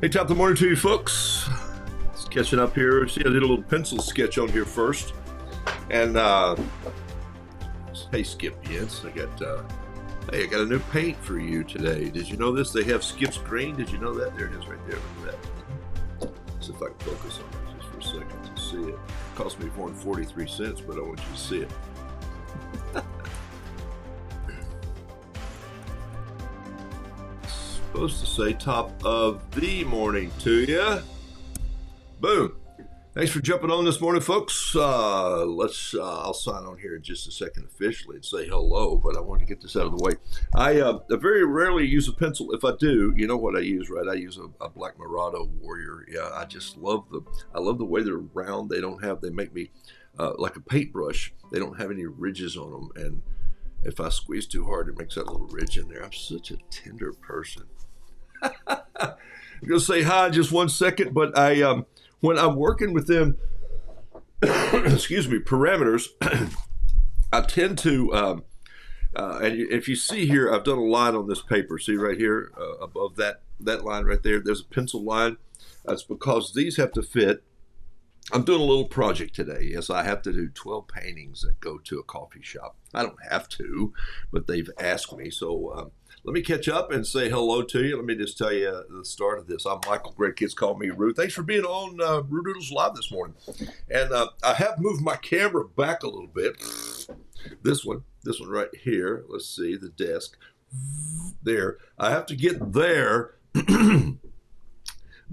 Hey, top of the morning to you folks. Just catching up here. See, I did a little pencil sketch on here first. And, hey, Skip Yentz, I got a new paint for you today. Did you know this? They have Skip's Green. Did you know that? There it is right there. Look at that. Let's see if I can focus on it just for a second to see it. It cost me more than 43 cents, but I want you to see it. Supposed to say top of the morning to you. Boom. Thanks for jumping on this morning, folks. I'll sign on here in just a second officially and say hello, but I want to get this out of the way. I very rarely use a pencil. If I do, you know what I use, right? I use a Black Murado Warrior. Yeah, I just love the way they're round. They make me like a paintbrush. They don't have any ridges on them, and if I squeeze too hard, it makes that little ridge in there. I'm such a tender person. I'm going to say hi in just one second, but when I'm working with them, excuse me, parameters, I tend to, and if you see here, I've done a line on this paper. See right here above that line right there, there's a pencil line. That's because these have to fit. I'm doing a little project today. Yes, I have to do 12 paintings that go to a coffee shop. I don't have to, but they've asked me. So let me catch up and say hello to you. Let me just tell you the start of this. I'm Michael. Great kids call me Roo. Thanks for being on Roodoodles Live this morning. And I have moved my camera back a little bit. This one right here. Let's see, the desk. There. I have to get there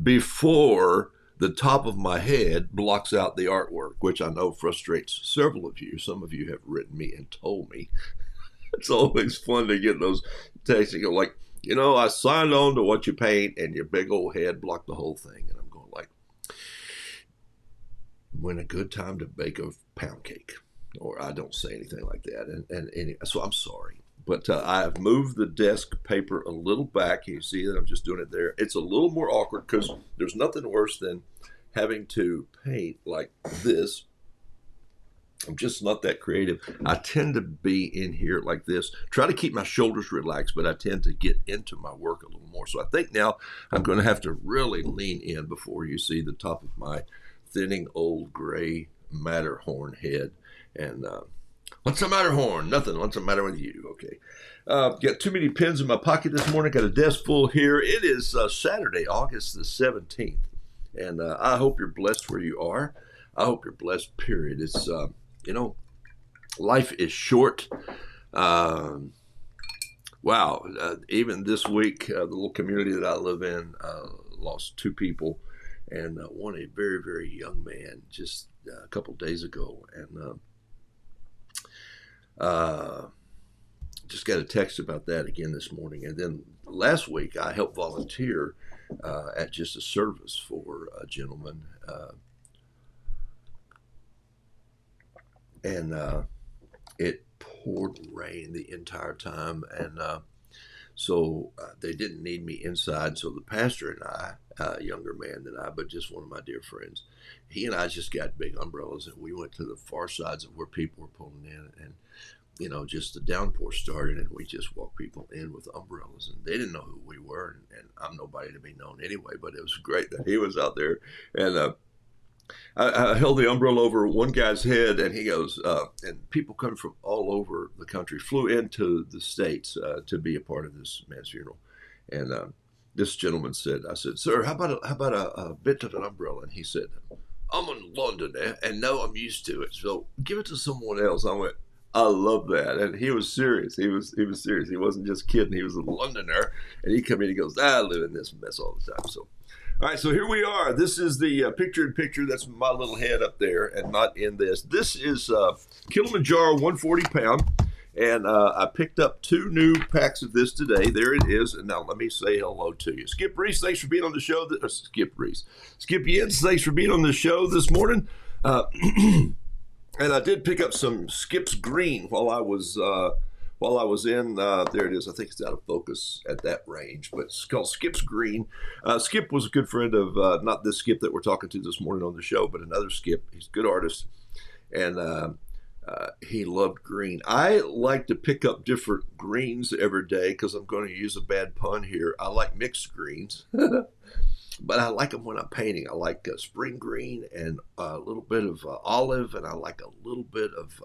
before the top of my head blocks out the artwork, which I know frustrates several of you. Some of you have written me and told me. It's always fun to get those texts. You go like, I signed on to what you paint and your big old head blocked the whole thing. And I'm going like, when a good time to bake a pound cake. Or I don't say anything like that. And so I'm sorry. But I've moved the desk paper a little back. You see that I'm just doing it there. It's a little more awkward because there's nothing worse than having to paint like this. I'm just not that creative. I tend to be in here like this. Try to keep my shoulders relaxed, but I tend to get into my work a little more. So I think now I'm going to have to really lean in before you see the top of my thinning old gray Matterhorn head. And what's the Matterhorn? Nothing. What's the matter with you? Okay. Got too many pens in my pocket this morning. Got a desk full here. It is Saturday, August the 17th. And I hope you're blessed where you are. I hope you're blessed, period. It's, life is short. Wow. Even this week, the little community that I live in lost two people. And one, a very, very young man, just a couple days ago. And just got a text about that again this morning. And then last week, I helped volunteer at just a service for a gentleman. And it poured rain the entire time. And so they didn't need me inside. So the pastor and I, a younger man than I, but just one of my dear friends, he and I just got big umbrellas and we went to the far sides of where people were pulling in. And just the downpour started and we just walked people in with umbrellas and they didn't know who we were. And I'm nobody to be known anyway, but it was great that he was out there. And I held the umbrella over one guy's head and he goes, and people coming from all over the country flew into the States to be a part of this man's funeral. And this gentleman said, I said, sir, how about a bit of an umbrella? And he said, I'm in London and now I'm used to it. So give it to someone else. I went, I love that. And he was serious. He was serious. He wasn't just kidding. He was a Londoner. And he come in, he goes, I live in this mess all the time. So, all right, so here we are. This is the picture-in-picture. That's my little head up there and not in this. This is Kilimanjaro 140 pound. And I picked up 2 new packs of this today. There it is. And now let me say hello to you. Skip Reese, thanks for being on the show. Skip Yentz, thanks for being on the show this morning. And I did pick up some Skip's Green while I was in, there it is. I think it's out of focus at that range, but it's called Skip's Green. Skip was a good friend of, not this Skip that we're talking to this morning on the show, but another Skip. He's a good artist. And he loved green. I like to pick up different greens every day because I'm going to use a bad pun here. I like mixed greens. but I like them when I'm painting. I like spring green and a little bit of olive, and I like a little bit of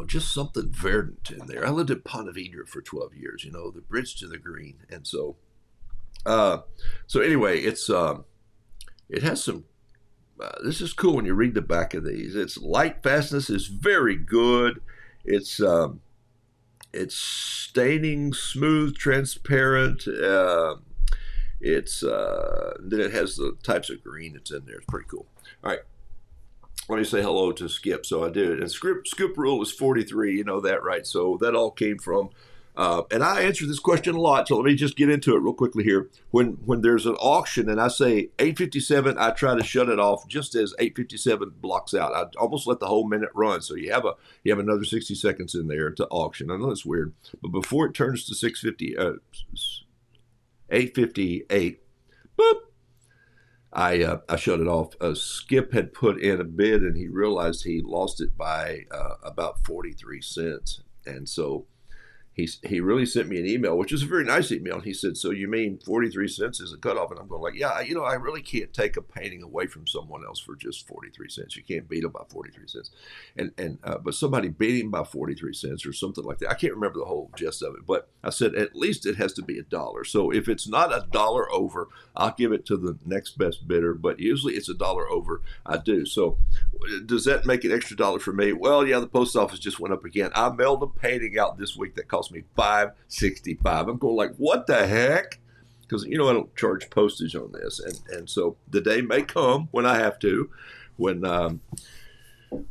just something verdant in there. I lived in Ponte Vedra for 12 years, the bridge to the green. And uh, so anyway, it has some, this is cool when you read the back of these. Its light fastness is very good. It's, it's staining, smooth, transparent. Then it has the types of green that's in there. It's pretty cool. All right. Let me say hello to Skip. So I did. And Skip rule is 43. You know that, right? So that all came from, and I answer this question a lot. So let me just get into it real quickly here. When there's an auction and I say 8:57, I try to shut it off just as 8:57 blocks out. I almost let the whole minute run. So you have another 60 seconds in there to auction. I know it's weird, but before it turns to 8:58, boop. I shut it off. Skip had put in a bid, and he realized he lost it by about 43 cents. And so he really sent me an email, which is a very nice email. And he said, "So you mean 43 cents is a cutoff?" And I'm going like, "Yeah, I really can't take a painting away from someone else for just 43 cents. You can't beat them by 43 cents." But somebody beat him by 43 cents or something like that. I can't remember the whole gist of it, but I said at least it has to be $1. So if it's not $1 over, I'll give it to the next best bidder. But usually it's $1 over. I do. So does that make an extra dollar for me? Well, yeah, the post office just went up again. I mailed a painting out this week that cost me $5.65. I'm going like, what the heck? Because I don't charge postage on this, and so the day may come when I have to, when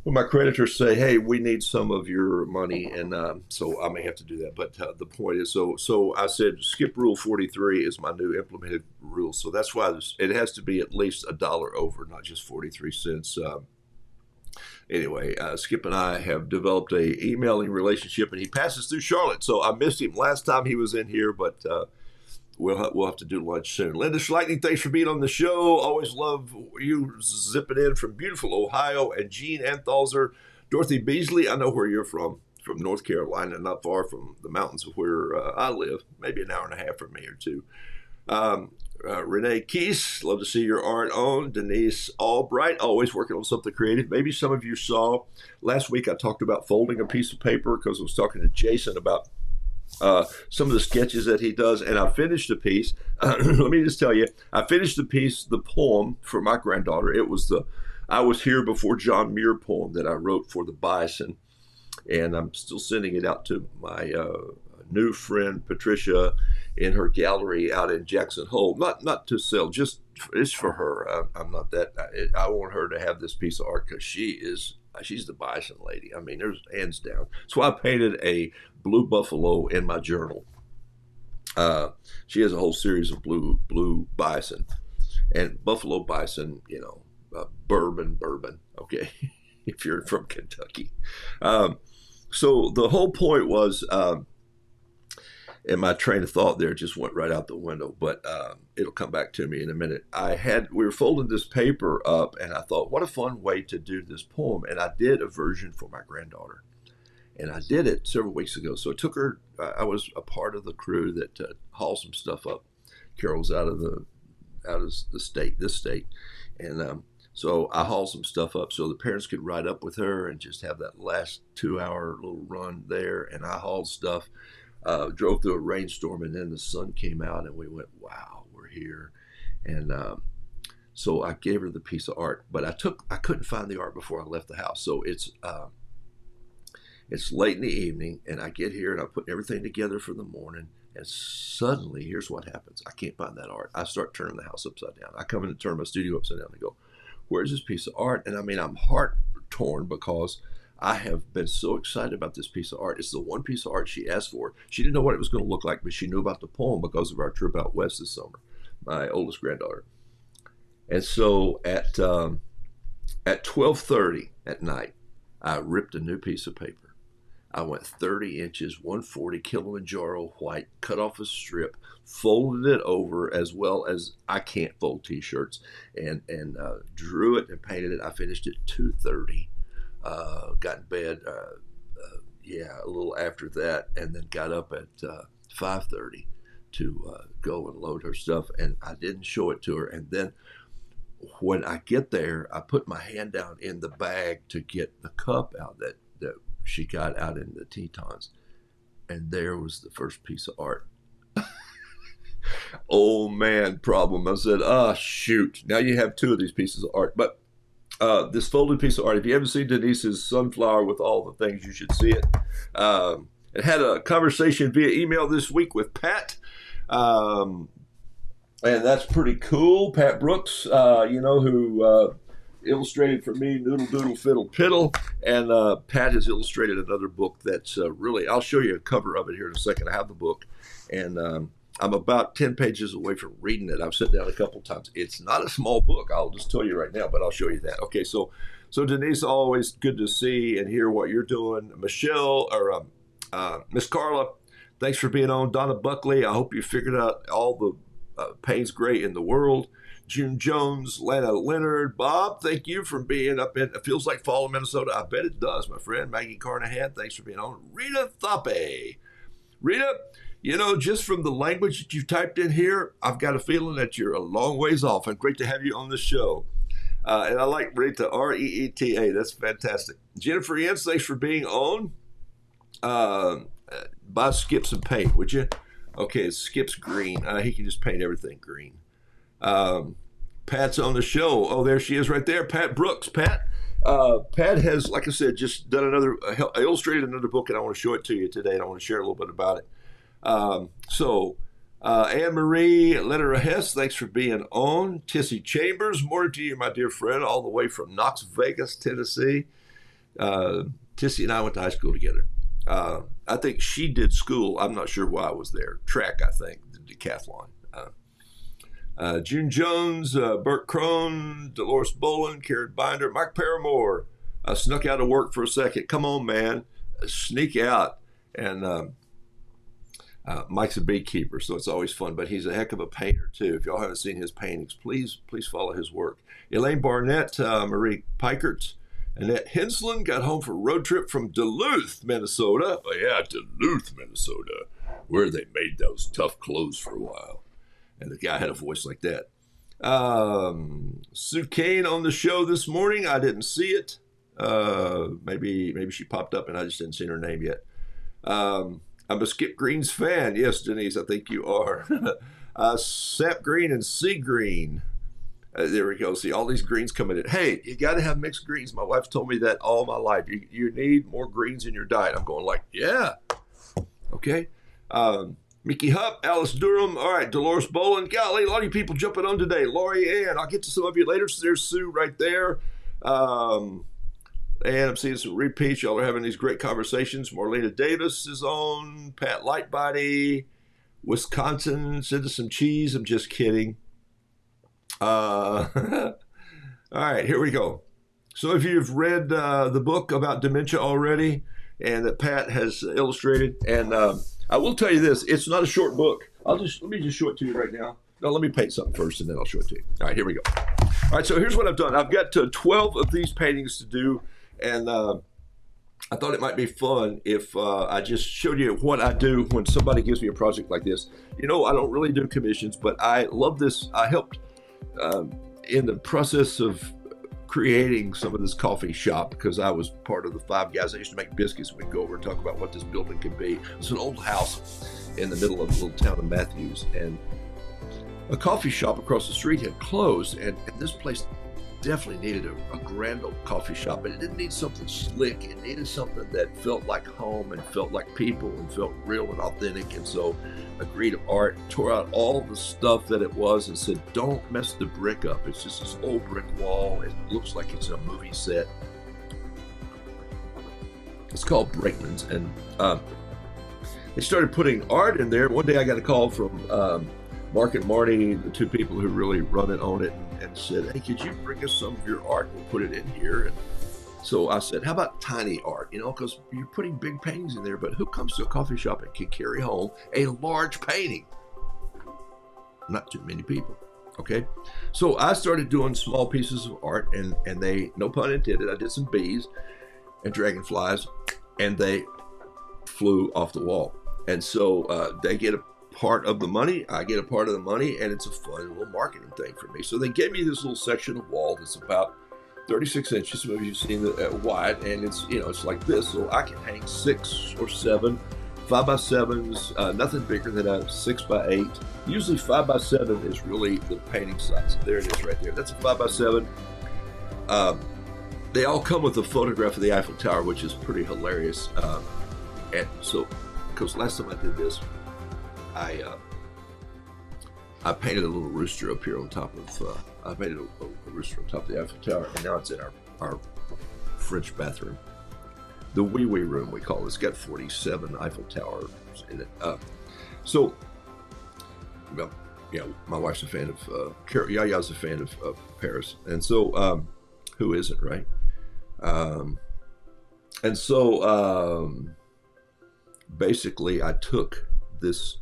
my creditors say, "Hey, we need some of your money," and so I may have to do that. But the point is, so I said, skip rule 43 is my new implemented rule. So that's why it has to be at least $1 over, not just 43 cents. Anyway, Skip and I have developed a emailing relationship, and he passes through Charlotte. So I missed him last time he was in here, but we'll have to do lunch soon. Linda Schleitning, thanks for being on the show. Always love you zipping in from beautiful Ohio. And Gene Anthalzer, Dorothy Beasley, I know where you're from North Carolina, not far from the mountains of where I live, maybe an hour and a half from me or two. Renee Keese, love to see your art on. Denise Albright, always working on something creative. Maybe some of you saw last week I talked about folding a piece of paper because I was talking to Jason about some of the sketches that he does, and I finished a piece. Let me just tell you, I finished the poem for my granddaughter. It was the I Was Here Before John Muir poem that I wrote for the Bison, and I'm still sending it out to my new friend Patricia in her gallery out in Jackson Hole. Not to sell, just it's for her. I'm not that. I want her to have this piece of art because she's the Bison lady. I mean, there's hands down. So I painted a blue buffalo in my journal. She has a whole series of blue bison, and buffalo bison. Bourbon. Okay, if you're from Kentucky. So the whole point was. And my train of thought there just went right out the window, but it'll come back to me in a minute. We were folding this paper up, and I thought, what a fun way to do this poem. And I did a version for my granddaughter, and I did it several weeks ago. So it took her. I was a part of the crew that hauled some stuff up. Carol's out of this state, and so I hauled some stuff up so the parents could ride up with her and just have that last 2-hour little run there. And I hauled stuff. Drove through a rainstorm, and then the sun came out, and we went, wow, we're here. And so I gave her the piece of art, but I couldn't find the art before I left the house. So it's late in the evening, and I get here, and I'm putting everything together for the morning, and suddenly, here's what happens. I can't find that art. I start turning the house upside down. I come in and turn my studio upside down and go, where's this piece of art? And I mean, I'm heart torn because I have been so excited about this piece of art. It's the one piece of art she asked for. She didn't know what it was going to look like, but she knew about the poem because of our trip out west this summer, my oldest granddaughter. And so at 12:30 at night, I ripped a new piece of paper. I went 30 inches, 140 Kilimanjaro white, cut off a strip, folded it over as well as I can't fold T-shirts, and drew it and painted it. I finished at 2:30. Got in bed, a little after that, and then got up at 5:30 go and load her stuff, and I didn't show it to her. And then when I get there, I put my hand down in the bag to get the cup out that she got out in the Tetons, and there was the first piece of art. Oh man, problem. I said, shoot. Now you have two of these pieces of art. But this folded piece of art, if you haven't seen Denise's sunflower with all the things, you should see it. It had a conversation via email this week with Pat. And that's pretty cool. Pat Brooks, who illustrated for me Noodle Doodle Fiddle Piddle. And Pat has illustrated another book that's really, I'll show you a cover of it here in a second. I have the book. And I'm about 10 pages away from reading it. I've sat down a couple times. It's not a small book. I'll just tell you right now, but I'll show you that. Okay, so Denise, always good to see and hear what you're doing. Michelle, or Miss Carla, thanks for being on. Donna Buckley, I hope you figured out all the Payne's Gray in the world. June Jones, Lana Leonard, Bob, thank you for being up in, it feels like fall in Minnesota. I bet it does, my friend. Maggie Carnahan, thanks for being on. Rita Thape. Rita, just from the language that you've typed in here, I've got a feeling that you're a long ways off, and great to have you on the show. And I like Rita, R-E-E-T-A. That's fantastic. Jennifer Yance, thanks for being on. Buy Skip some paint, would you? Okay, Skip's green. He can just paint everything green. Pat's on the show. Oh, there she is right there. Pat Brooks. Pat has, like I said, just done illustrated another book, and I want to show it to you today, and I want to share a little bit about it. Anne-Marie Letter Hess, thanks for being on. Tissy Chambers, more to you, my dear friend, all the way from Knox Vegas, Tennessee. Tissy and I went to high school together. I think she did school. I'm not sure why I was there. Track, I think, the decathlon. June Jones, Bert Crone, Dolores Bolin, Karen Binder, Mike Paramore. I snuck out of work for a second. Come on, man. Sneak out. And Mike's a beekeeper, so it's always fun, but he's a heck of a painter too. If y'all haven't seen his paintings, please follow his work. Elaine Barnett, Marie Pikert, Annette Hensland got home for a road trip from Duluth, Minnesota. Oh yeah, Duluth, Minnesota, where they made those tough clothes for a while. And the guy had a voice like that. Sue Kane on the show this morning. I didn't see it. Maybe she popped up and I just didn't see her name yet. I'm a Skip Green's fan. Yes, Denise, I think you are. Sap Green and Sea Green. There we go. See, all these greens coming in. Hey, you got to have mixed greens. My wife's told me that all my life. You need more greens in your diet. I'm going like, yeah. Okay. Mickey Hupp, Alice Durham. All right, Dolores Bolin. Golly, a lot of you people jumping on today. Laurie Ann. I'll get to some of you later. So there's Sue right there. And I'm seeing some repeats. Y'all are having these great conversations. Marlena Davis is on. Pat Lightbody. Wisconsin. Send us some cheese. I'm just kidding. All right, here we go. So if you've read the book about dementia already and that Pat has illustrated, and I will tell you this, it's not a short book. Let me just show it to you right now. No, let me paint something first and then I'll show it to you. All right, here we go. All right, so here's what I've done. I've got 12 of these paintings to do, and I thought it might be fun if I just showed you what I do when somebody gives me a project like this. I don't really do commissions, but I love this. I helped in the process of creating some of this coffee shop because I was part of the 5 guys that used to make biscuits. We'd go over and talk about what this building could be. It's an old house in the middle of the little town of Matthews, and a coffee shop across the street had closed, and this place definitely needed a grand old coffee shop, but it didn't need something slick. It needed something that felt like home and felt like people and felt real and authentic. And so Agreed Art tore out all the stuff that it was and said, don't mess the brick up. It's just this old brick wall. It looks like it's a movie set. It's called Brakeman's, and they started putting art in there. One day I got a call from Mark and Marty, the 2 people who really run it, own it, and said, hey, could you bring us some of your art? We'll put it in here. And so I said, how about tiny art? Because you're putting big paintings in there, but who comes to a coffee shop and can carry home a large painting? Not too many people. Okay. So I started doing small pieces of art, and they, no pun intended, I did some bees and dragonflies, and they flew off the wall. And so they get a part of the money. I get a part of the money, and it's a fun little marketing thing for me. So they gave me this little section of wall that's about 36 inches. Some of you've seen it wide, and it's, you know, it's like this. So I can hang 6 or 7 5x7s, nothing bigger than a 6x8. Usually 5x7 is really the painting size. There it is right there. That's a 5x7. They all come with a photograph of the Eiffel Tower, which is pretty hilarious. And so, because last time I did this, I painted a little rooster up here on top of, I painted a rooster on top of the Eiffel Tower, and now it's in our French bathroom. The wee room, we call it. It's got 47 Eiffel Towers in it. So, well, yeah, my wife's a fan of, Yaya's a fan of Paris. And so, who isn't, right? And so, basically, I took this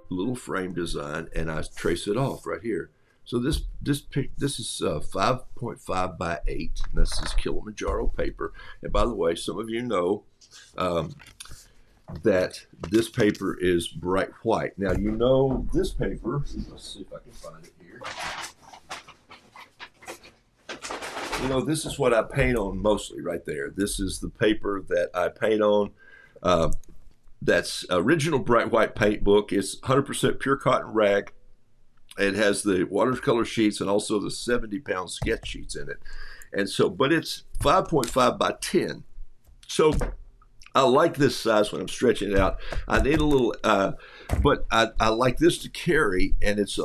little frame design and I trace it off right here. So this is 5.5 by 8. And this is Kilimanjaro paper. And by the way, some of you know that this paper is bright white. Now you know this paper. Let's see if I can find it here. You know, this is what I paint on mostly right there. This is the paper that I paint on. That's original bright white paint book. It's 100% pure cotton rag. It has the watercolor sheets and also the 70-pound sketch sheets in it. And so, but it's 5.5 by 10. So I like this size when I'm stretching it out. I need a little, but I like this to carry, and it's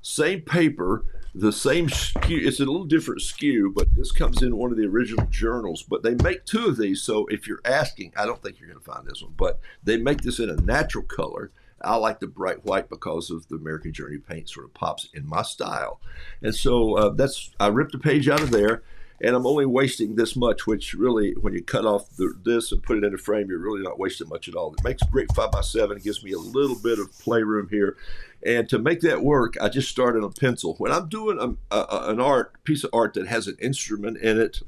same paper, the same skew. It's a little different skew, but this comes in one of the original journals. But they make 2 of these, so if you're asking, I don't think you're going to find this one, but they make this in a natural color. I like the bright white because of the American Journey paint sort of pops in my style. And so I ripped a page out of there, and I'm only wasting this much, which really, when you cut off this and put it in a frame, you're really not wasting much at all. It makes a great 5x7. It gives me a little bit of playroom here. And to make that work, I just started on pencil. When I'm doing an piece of art that has an instrument in it,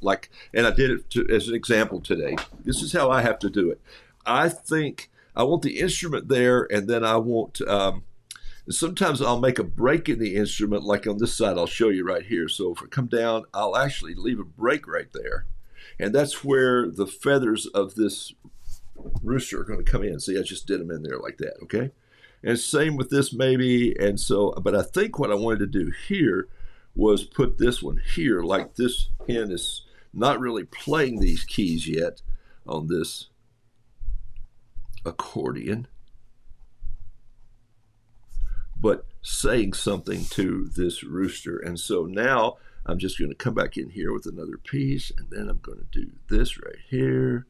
and I did it as an example today, this is how I have to do it. I think I want the instrument there, and then I want, sometimes I'll make a break in the instrument, like on this side, I'll show you right here. So if I come down, I'll actually leave a break right there. And that's where the feathers of this rooster are going to come in. See, I just did them in there like that, okay? And same with this maybe. And so, but I think what I wanted to do here was put this one here, like this hen is not really playing these keys yet on this accordion, but saying something to this rooster. And so now I'm just going to come back in here with another piece, and then I'm going to do this right here.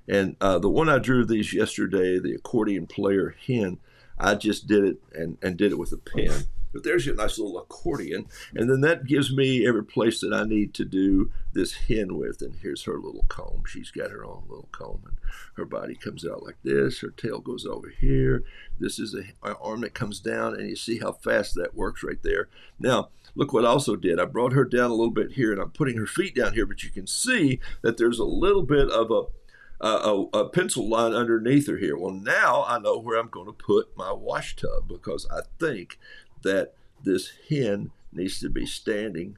And the one I drew these yesterday, the accordion player hen, I just did it and did it with a pen. But there's your nice little accordion. And then that gives me every place that I need to do this hen with. And here's her little comb. She's got her own little comb. And her body comes out like this. Her tail goes over here. This is an arm that comes down. And you see how fast that works right there. Now, look what I also did. I brought her down a little bit here. And I'm putting her feet down here. But you can see that there's a little bit of a pencil line underneath her here. Well, now I know where I'm going to put my wash tub, because I think that this hen needs to be standing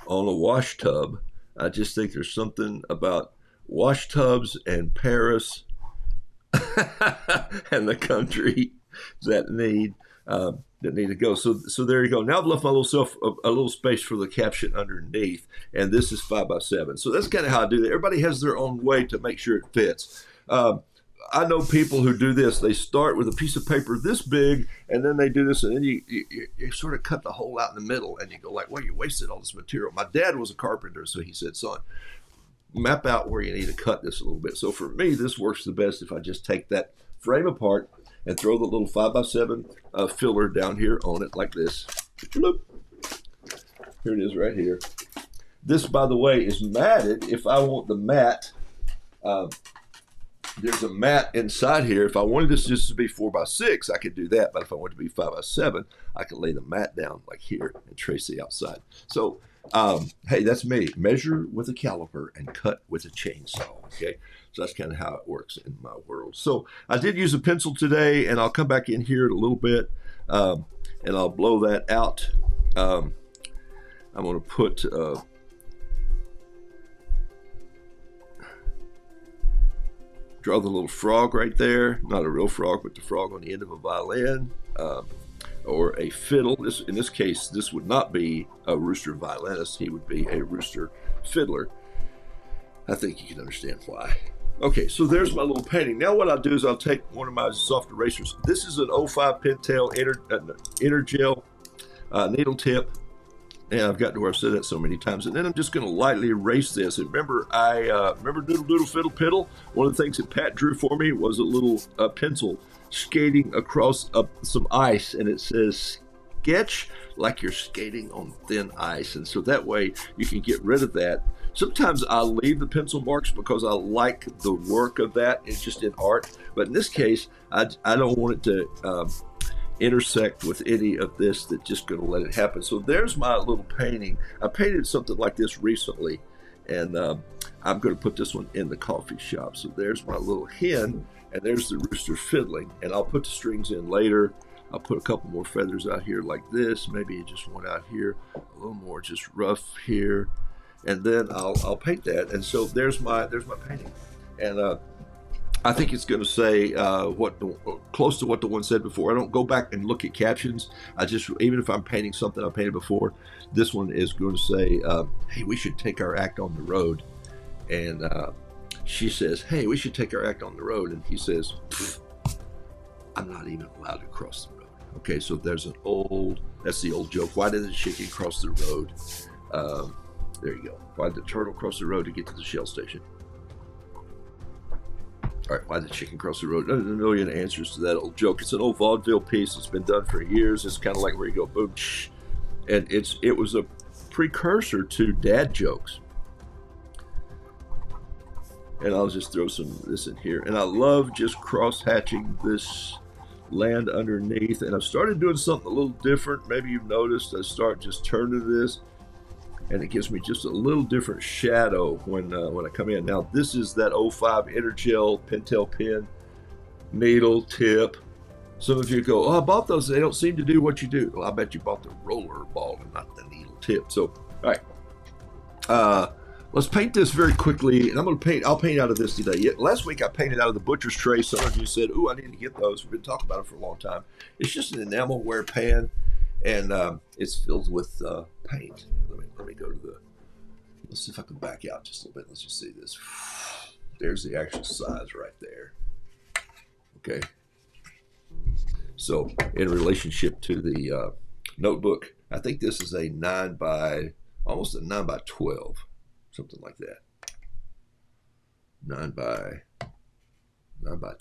on a wash tub. I just think there's something about wash tubs and Paris and the country that need to go. So there you go. Now I've left my a little space for the caption underneath, and this is 5x7. So that's kind of how I do that. Everybody has their own way to make sure it fits. I know people who do this. They start with a piece of paper this big, and then they do this, and then you sort of cut the hole out in the middle, and you go like, well, you wasted all this material. My dad was a carpenter, so he said, son, map out where you need to cut this a little bit. So for me, this works the best if I just take that frame apart and throw the little 5x7 filler down here on it like this. Here it is right here. This, by the way, is matted. If I want the mat, there's a mat inside here. If I wanted this just to be 4x6, I could do that. But if I want it to be 5x7, I can lay the mat down like here and trace the outside. So Hey, that's me. Measure with a caliper and cut with a chainsaw. Okay, so that's kind of how it works in my world. So I did use a pencil today, and I'll come back in here in a little bit, um, and I'll blow that out. I'm going to put draw the little frog right there. Not a real frog, but the frog on the end of a violin. Or a fiddle. In this case, this would not be a rooster violinist. He would be a rooster fiddler. I think you can understand why. Okay, so there's my little painting. Now what I'll do is I'll take one of my soft erasers. This is an 05 Pentel Intergel needle tip. And I've gotten to where I've said that so many times. And then I'm just going to lightly erase this. And remember, remember Doodle Doodle Fiddle Piddle? One of the things that Pat drew for me was a little pencil skating across some ice, and it says sketch like you're skating on thin ice. And so that way you can get rid of that. Sometimes I leave the pencil marks because I like the work of that. It's just in art. But in this case, I don't want it to intersect with any of this. That's just going to let it happen. So there's my little painting. I painted something like this recently, and I'm going to put this one in the coffee shop. So there's my little hen, and there's the rooster fiddling, and I'll put the strings in later. I'll put a couple more feathers out here like this, maybe just one out here, a little more just rough here, and then I'll paint that. And so there's my painting, and I think it's going to say close to what the one said before. I don't go back and look at captions. I just, even if I'm painting something I painted before, this one is going to say, hey, we should take our act on the road. And she says, hey, we should take our act on the road. And he says, I'm not even allowed to cross the road. Okay, so there's that's the old joke. Why did the chicken cross the road? There you go. Why did the turtle cross the road to get to the Shell station? All right, why did the chicken cross the road? There's a million answers to that old joke. It's an old vaudeville piece. It's been done for years. It's kind of like where you go, boom, shh. And it was a precursor to dad jokes. And I'll just throw some of this in here. And I love just cross-hatching this land underneath. And I've started doing something a little different. Maybe you've noticed I start just turning this, and it gives me just a little different shadow when I come in. Now, this is that 05 Intergel Pentel pen, needle tip. Some of you go, oh, I bought those. They don't seem to do what you do. Well, I bet you bought the roller ball and not the needle tip. So, all right. Let's paint this very quickly, and I'll paint out of this today. Last week I painted out of the butcher's tray. Some of you said, ooh, I need to get those. We've been talking about it for a long time. It's just an enamelware pan, and it's filled with paint. Let me go to let's see if I can back out just a little bit. Let's just see this. There's the actual size right there. Okay. So in relationship to the notebook, I think this is almost a 9 by 12. Something like that. 9 by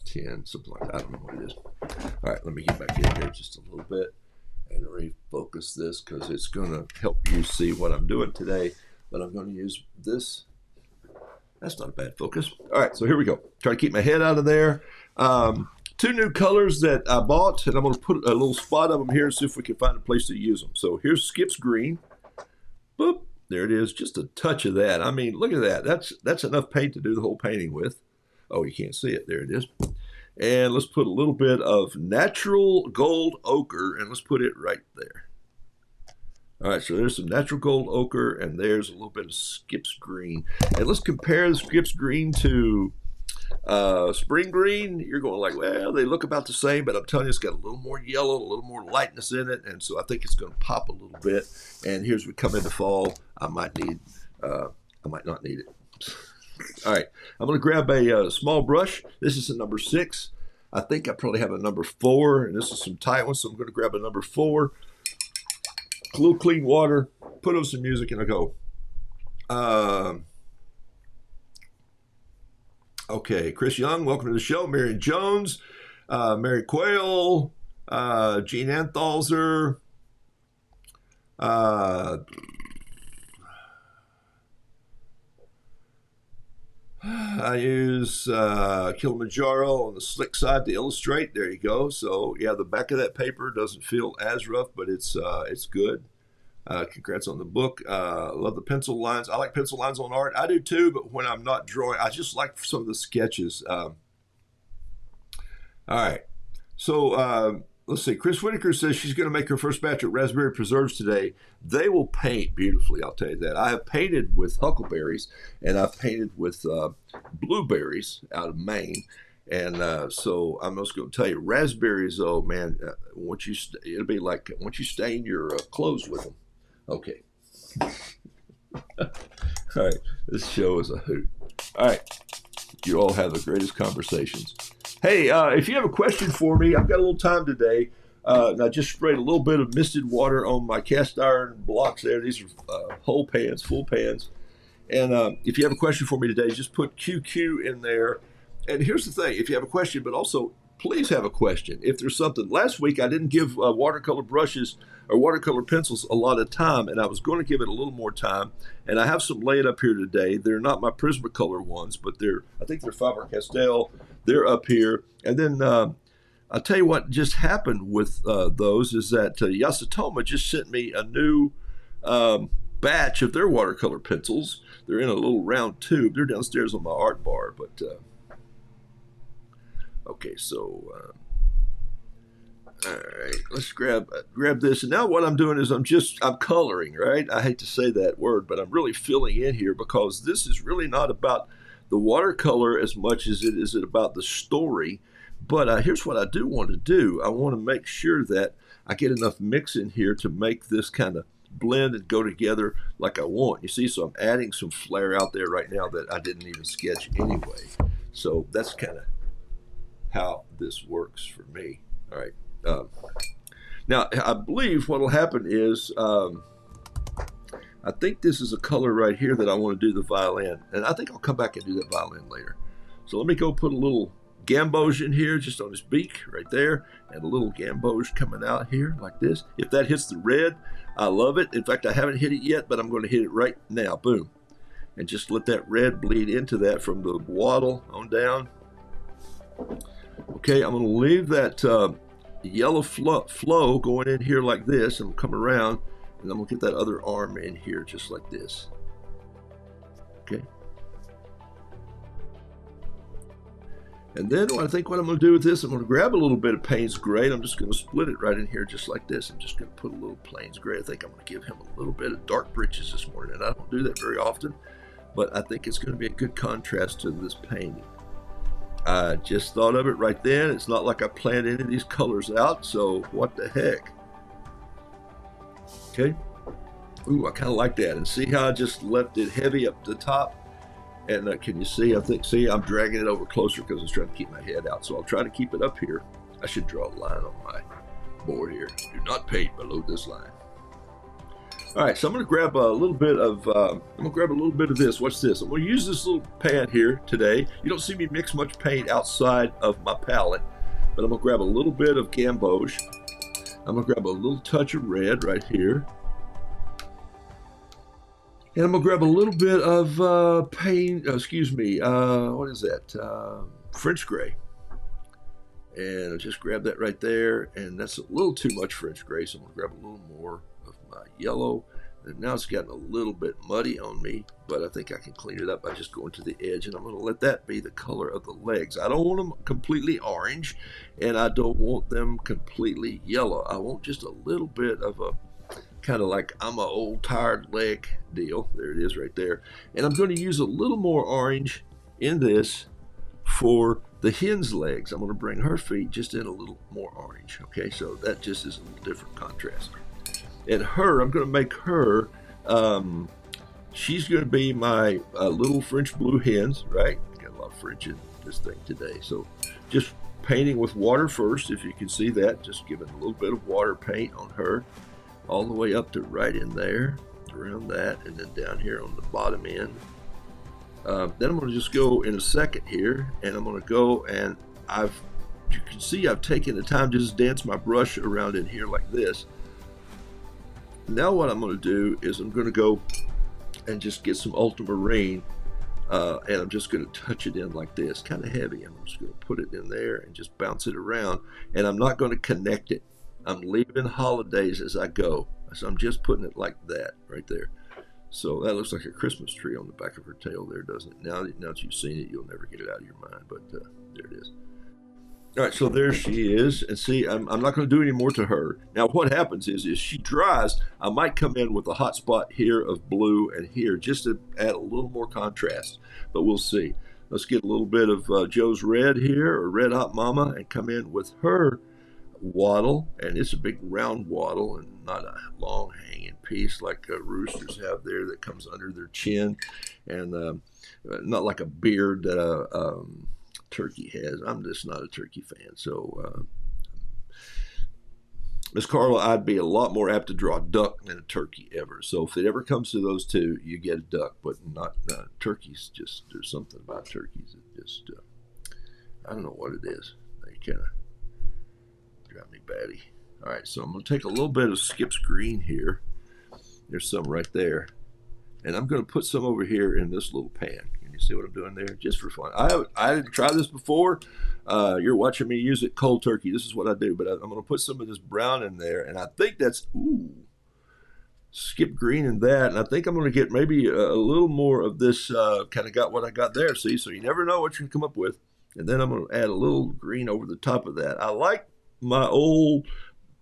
10, something like that. I don't know what it is. All right, let me get back in here just a little bit and refocus this because it's going to help you see what I'm doing today. But I'm going to use this. That's not a bad focus. All right, so here we go. Try to keep my head out of there. 2 new colors that I bought, and I'm going to put a little spot of them here and see if we can find a place to use them. So here's Skip's green. Boop. There it is, just a touch of that. I mean, look at that. That's enough paint to do the whole painting with. Oh, you can't see it. There it is. And let's put a little bit of natural gold ochre, and let's put it right there. All right, so there's some natural gold ochre, and there's a little bit of Skip's green. And let's compare the Skip's green to spring green. You're going like, well, they look about the same, but I'm telling you, it's got a little more yellow, a little more lightness in it, and so I think it's going to pop a little bit. And here's we come into fall, I might not need it. All right, I'm going to grab a small brush. This is a number 6. I think I probably have a number 4, and this is some tight ones, so I'm going to grab a number 4. A little clean water, put on some music, and I go. Okay, Chris Young, welcome to the show. Marion Jones, Mary Quayle, Gene Anthalzer, I use Kilimanjaro on the slick side to illustrate. There you go. So yeah, the back of that paper doesn't feel as rough, but it's good. Congrats on the book. Love the pencil lines. I like pencil lines on art. I do too, but when I'm not drawing, I just like some of the sketches. All right. So let's see. Chris Whitaker says she's going to make her first batch of raspberry preserves today. They will paint beautifully, I'll tell you that. I have painted with huckleberries, and I've painted with blueberries out of Maine. And so I'm just going to tell you, raspberries, oh man, once you it'll be like once you stain your clothes with them. Okay. All right. This show is a hoot. All right. You all have the greatest conversations. Hey, if you have a question for me, I've got a little time today. And I just sprayed a little bit of misted water on my cast iron blocks there. These are whole pans, full pans. And if you have a question for me today, just put QQ in there. And here's the thing, if you have a question, but also please have a question. If there's something, last week I didn't give watercolor brushes or watercolor pencils a lot of time, and I was going to give it a little more time. And I have some laid up here today. They're not my Prismacolor ones, but I think they're Faber-Castell. They're up here. And then I'll tell you what just happened with those is that Yasutoma just sent me a new batch of their watercolor pencils. They're in a little round tube. They're downstairs on my art bar, but okay, so all right, let's grab this. And now what I'm doing is I'm coloring, right? I hate to say that word, but I'm really filling in here because this is really not about the watercolor as much as it is about the story. But here's what I do want to do. I want to make sure that I get enough mix in here to make this kind of blend and go together like I want. You see, so I'm adding some flair out there right now that I didn't even sketch anyway. So that's kind of how this works for me. All right. Now, I believe what will happen is I think this is a color right here that I want to do the violin. And I think I'll come back and do that violin later. So let me go put a little gamboge in here just on his beak right there, and a little gamboge coming out here like this. If that hits the red, I love it. In fact, I haven't hit it yet, but I'm going to hit it right now. Boom. And just let that red bleed into that from the wattle on down. Okay, I'm going to leave that yellow flow going in here like this, and come around, and I'm going to get that other arm in here just like this. Okay. And then I think what I'm going to do with this, I'm going to grab a little bit of Payne's Gray, and I'm just going to split it right in here just like this. I'm just going to put a little Payne's Gray. I think I'm going to give him a little bit of dark breeches this morning, and I don't do that very often, but I think it's going to be a good contrast to this painting. I just thought of it right then. It's not like I planned any of these colors out, so what the heck. Okay. Ooh, I kind of like that. And see how I just left it heavy up the top? And can you see? See, I'm dragging it over closer because I was trying to keep my head out. So I'll try to keep it up here. I should draw a line on my board here. Do not paint below this line. All right, so I'm going to grab a little bit of this. What's this? I'm going to use this little pan here today. You don't see me mix much paint outside of my palette, but I'm going to grab a little bit of gamboge. I'm going to grab a little touch of red right here. And I'm going to grab a little bit of what is that? French gray. And I'll just grab that right there. And that's a little too much French gray, so I'm going to grab a little more of my yellow. And now it's gotten a little bit muddy on me, but I think I can clean it up by just going to the edge. And I'm going to let that be the color of the legs. I don't want them completely orange, and I don't want them completely yellow. I want just a little bit of a kind of like I'm an old tired leg deal. There it is right there. And I'm going to use a little more orange in this for the hen's legs. I'm going to bring her feet just in a little more orange. Okay, so that just is a little different contrast. And her, I'm going to make her, she's going to be my little French blue hens, right? Got a lot of French in this thing today. So just painting with water first, if you can see that. Just giving a little bit of water paint on her, all the way up to right in there, around that, and then down here on the bottom end. Then I'm going to just go in a second here, and I'm going to go and you can see I've taken the time to just dance my brush around in here like this. Now what I'm going to do is I'm going to go and just get some ultramarine, and I'm just going to touch it in like this, kind of heavy. I'm just going to put it in there and just bounce it around, and I'm not going to connect it. I'm leaving holidays as I go. So I'm just putting it like that right there. So that looks like a Christmas tree on the back of her tail there, doesn't it? Now that you've seen it, you'll never get it out of your mind, but there it is. All right, so there she is. And see, I'm not going to do any more to her. Now, what happens is she dries, I might come in with a hot spot here of blue and here just to add a little more contrast, but we'll see. Let's get a little bit of Joe's Red here, or Red Hot Mama, and come in with her wattle. And it's a big round wattle and not a long hanging piece like roosters have there that comes under their chin, and not like a beard that turkey has. I'm just not a turkey fan. So, Miss Carla, I'd be a lot more apt to draw a duck than a turkey ever. So if it ever comes to those two, you get a duck, but not turkeys. Just there's something about turkeys that just I don't know what it is. They kind of drive me batty. All right, so I'm going to take a little bit of Skip's green here. There's some right there, and I'm going to put some over here in this little pan. You see what I'm doing there? Just for fun. I didn't try this before. You're watching me use it cold turkey. This is what I do. But I'm going to put some of this brown in there. And I think that's, Skip green in that. And I think I'm going to get maybe a little more of this kind of got what I got there. See? So you never know what you're going to come up with. And then I'm going to add a little green over the top of that. I like my old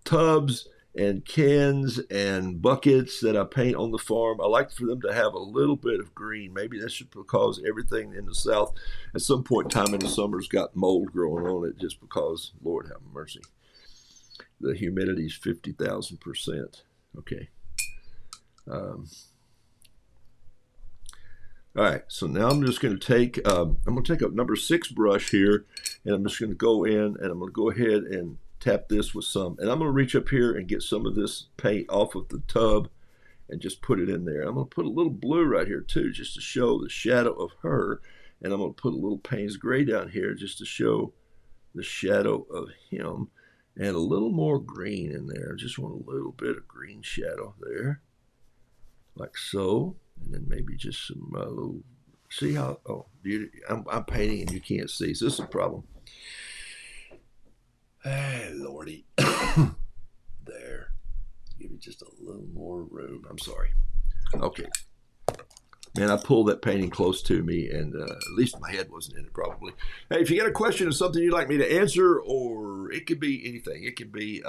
tubs and cans and buckets that I paint on the farm. I like for them to have a little bit of green. Maybe that's just because everything in the South at some point in time in the summer's got mold growing on it, just because, Lord have mercy, the humidity is 50,000%. Okay. All right, so now I'm just going to take I'm going to take a number 6 brush here, and I'm just going to go in and I'm going to go ahead and tap this with some, and I'm going to reach up here and get some of this paint off of the tub and just put it in there. I'm going to put a little blue right here too, just to show the shadow of her, and I'm going to put a little Payne's gray down here just to show the shadow of him, and a little more green in there. I just want a little bit of green shadow there, like so, and then maybe just some little, see how, I'm painting and you can't see, so this is a problem. Hey, Lordy. There. Give me just a little more room. I'm sorry. Okay. Man, I pulled that painting close to me, and at least my head wasn't in it, probably. Hey, if you got a question or something you'd like me to answer, or it could be anything. It could be,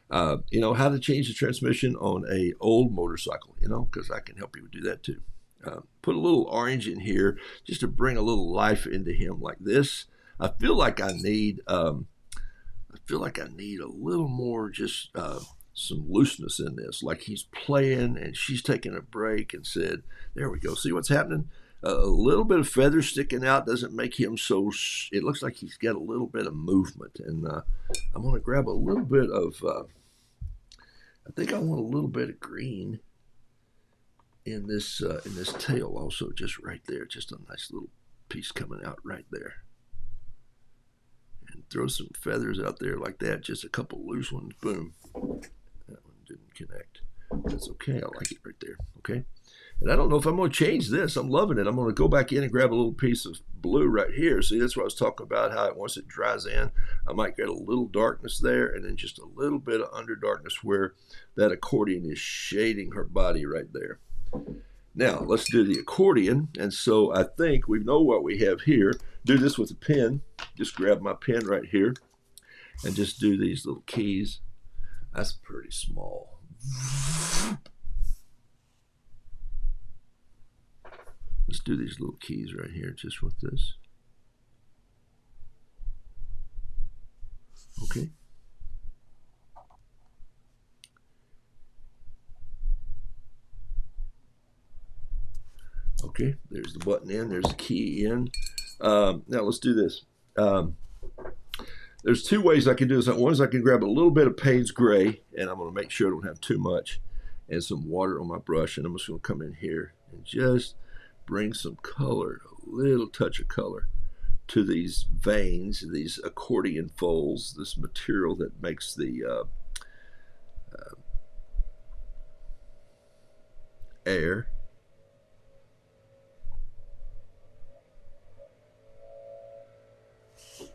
how to change the transmission on a old motorcycle, because I can help you do that too. Put a little orange in here just to bring a little life into him like this. I feel like I need a little more, just some looseness in this. Like he's playing and she's taking a break and said, there we go. See what's happening? A little bit of feather sticking out doesn't make him so, it looks like he's got a little bit of movement. And I'm going to grab a little bit of, I think I want a little bit of green in this tail also, just right there. Just a nice little piece coming out right there. And throw some feathers out there like that, just a couple loose ones, boom. That one didn't connect. That's okay, I like it right there, okay? And I don't know if I'm going to change this. I'm loving it. I'm going to go back in and grab a little piece of blue right here. See, that's what I was talking about, how once it dries in, I might get a little darkness there, and then just a little bit of under darkness where that accordion is shading her body right there. Now, let's do the accordion. And so I think we know what we have here. Do this with a pen. Just grab my pen right here and just do these little keys. That's pretty small. Let's do these little keys right here just with this. Okay. Okay, there's the button in, there's the key in. Now let's do this. There's two ways I can do this. One is I can grab a little bit of Payne's gray, and I'm going to make sure I don't have too much, and some water on my brush, and I'm just going to come in here and just bring some color, a little touch of color to these veins, these accordion folds, this material that makes the air.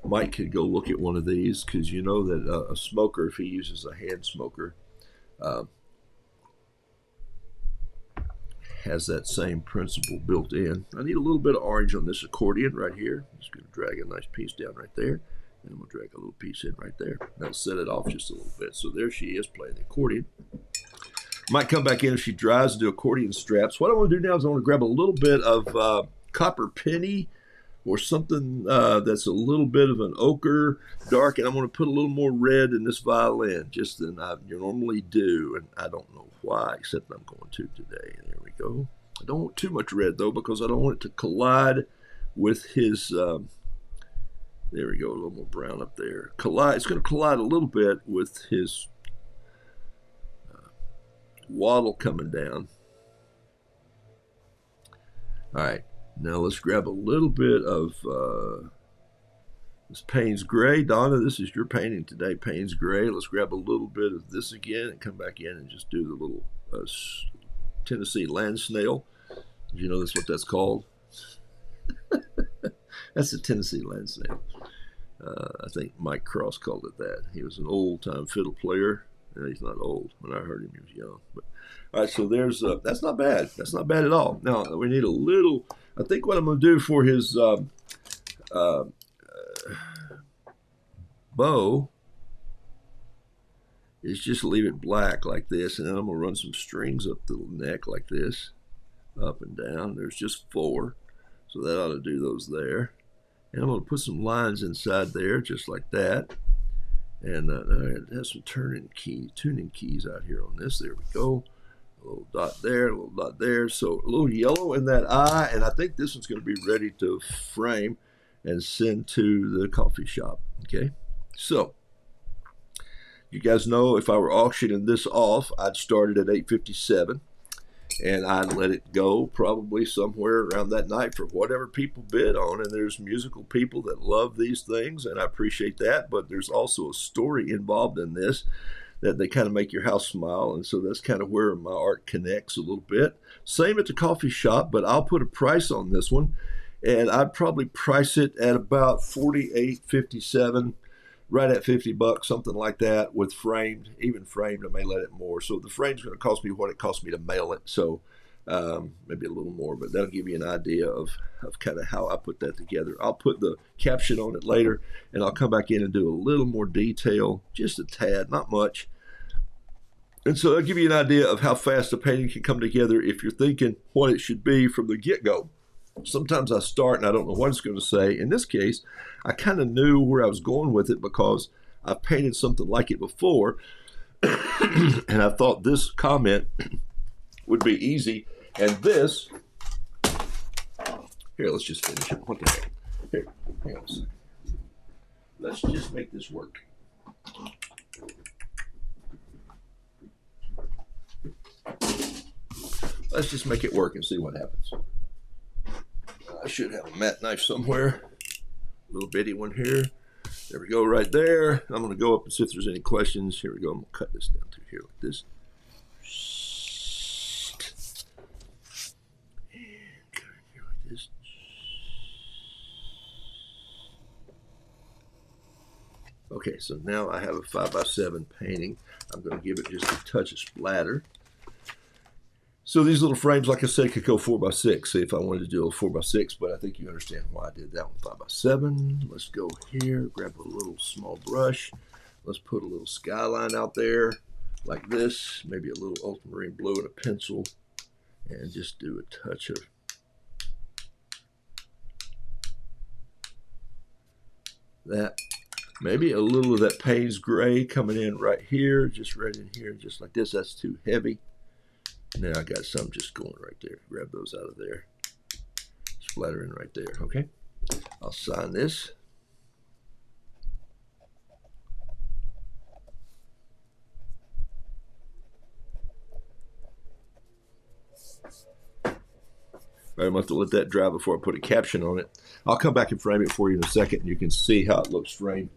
Mike could go look at one of these, because you know that a smoker, if he uses a hand smoker, has that same principle built in. I need a little bit of orange on this accordion right here. I'm just going to drag a nice piece down right there. And I'm going to drag a little piece in right there. That'll set it off just a little bit. So there she is playing the accordion. Might come back in if she dries and do accordion straps. What I want to do now is I want to grab a little bit of copper penny or something that's a little bit of an ochre dark, and I'm going to put a little more red in this violin just than I normally do, and I don't know why, except I'm going to today. There we go. I don't want too much red, though, because I don't want it to collide with his, there we go, a little more brown up there. It's going to collide a little bit with his wattle coming down. All right. Now let's grab a little bit of this Payne's Gray. Donna, this is your painting today, Payne's Gray. Let's grab a little bit of this again and come back in and just do the little Tennessee land snail. Did you know that's what that's called? That's the Tennessee land snail. I think Mike Cross called it that. He was an old-time fiddle player. He's not old. When I heard him, he was young. But all right, so there's that's not bad. That's not bad at all. Now we need a little. I think what I'm going to do for his bow is just leave it black like this, and then I'm going to run some strings up the neck like this, up and down. There's just 4, so that ought to do those there. And I'm going to put some lines inside there, just like that. And it has some tuning keys out here on this. There we go. A little dot there, a little dot there. So a little yellow in that eye, and I think this one's going to be ready to frame and send to the coffee shop. Okay, so you guys know if I were auctioning this off, I'd start it at $857, and I'd let it go probably somewhere around that night for whatever people bid on. And there's musical people that love these things, and I appreciate that, but there's also a story involved in this that they kind of make your house smile, and so that's kind of where my art connects a little bit. Same at the coffee shop, but I'll put a price on this one, and I'd probably price it at about $48.57, right at $50, something like that, with framed. Even framed, I may let it more. So the frame's going to cost me what it cost me to mail it, so maybe a little more, but that'll give you an idea of kind of how I put that together. I'll put the caption on it later, and I'll come back in and do a little more detail, just a tad, not much. And so that'll give you an idea of how fast a painting can come together if you're thinking what it should be from the get-go. Sometimes I start and I don't know what it's going to say. In this case, I kind of knew where I was going with it because I've painted something like it before, and I thought this comment would be easy. And this, here, let's just finish it. What the heck? Here, hang on a second. Let's just make this work. Let's just make it work and see what happens. I should have a matte knife somewhere. A little bitty one here. There we go, right there. I'm going to go up and see if there's any questions. Here we go. I'm going to cut this down through here like this. And cut it here like this. Okay, so now I have a 5x7 painting. I'm going to give it just a touch of splatter. So these little frames, like I said, could go 4x6. See if I wanted to do a 4x6, but I think you understand why I did that one 5x7. Let's go here, grab a little small brush. Let's put a little skyline out there like this, maybe a little ultramarine blue and a pencil, and just do a touch of that. Maybe a little of that Payne's Gray coming in right here, just right in here, just like this. That's too heavy. Now I got some just going right there. Grab those out of there. Splatter in right there, okay? I'll sign this. I'm going to have to let that dry before I put a caption on it. I'll come back and frame it for you in a second, and you can see how it looks framed.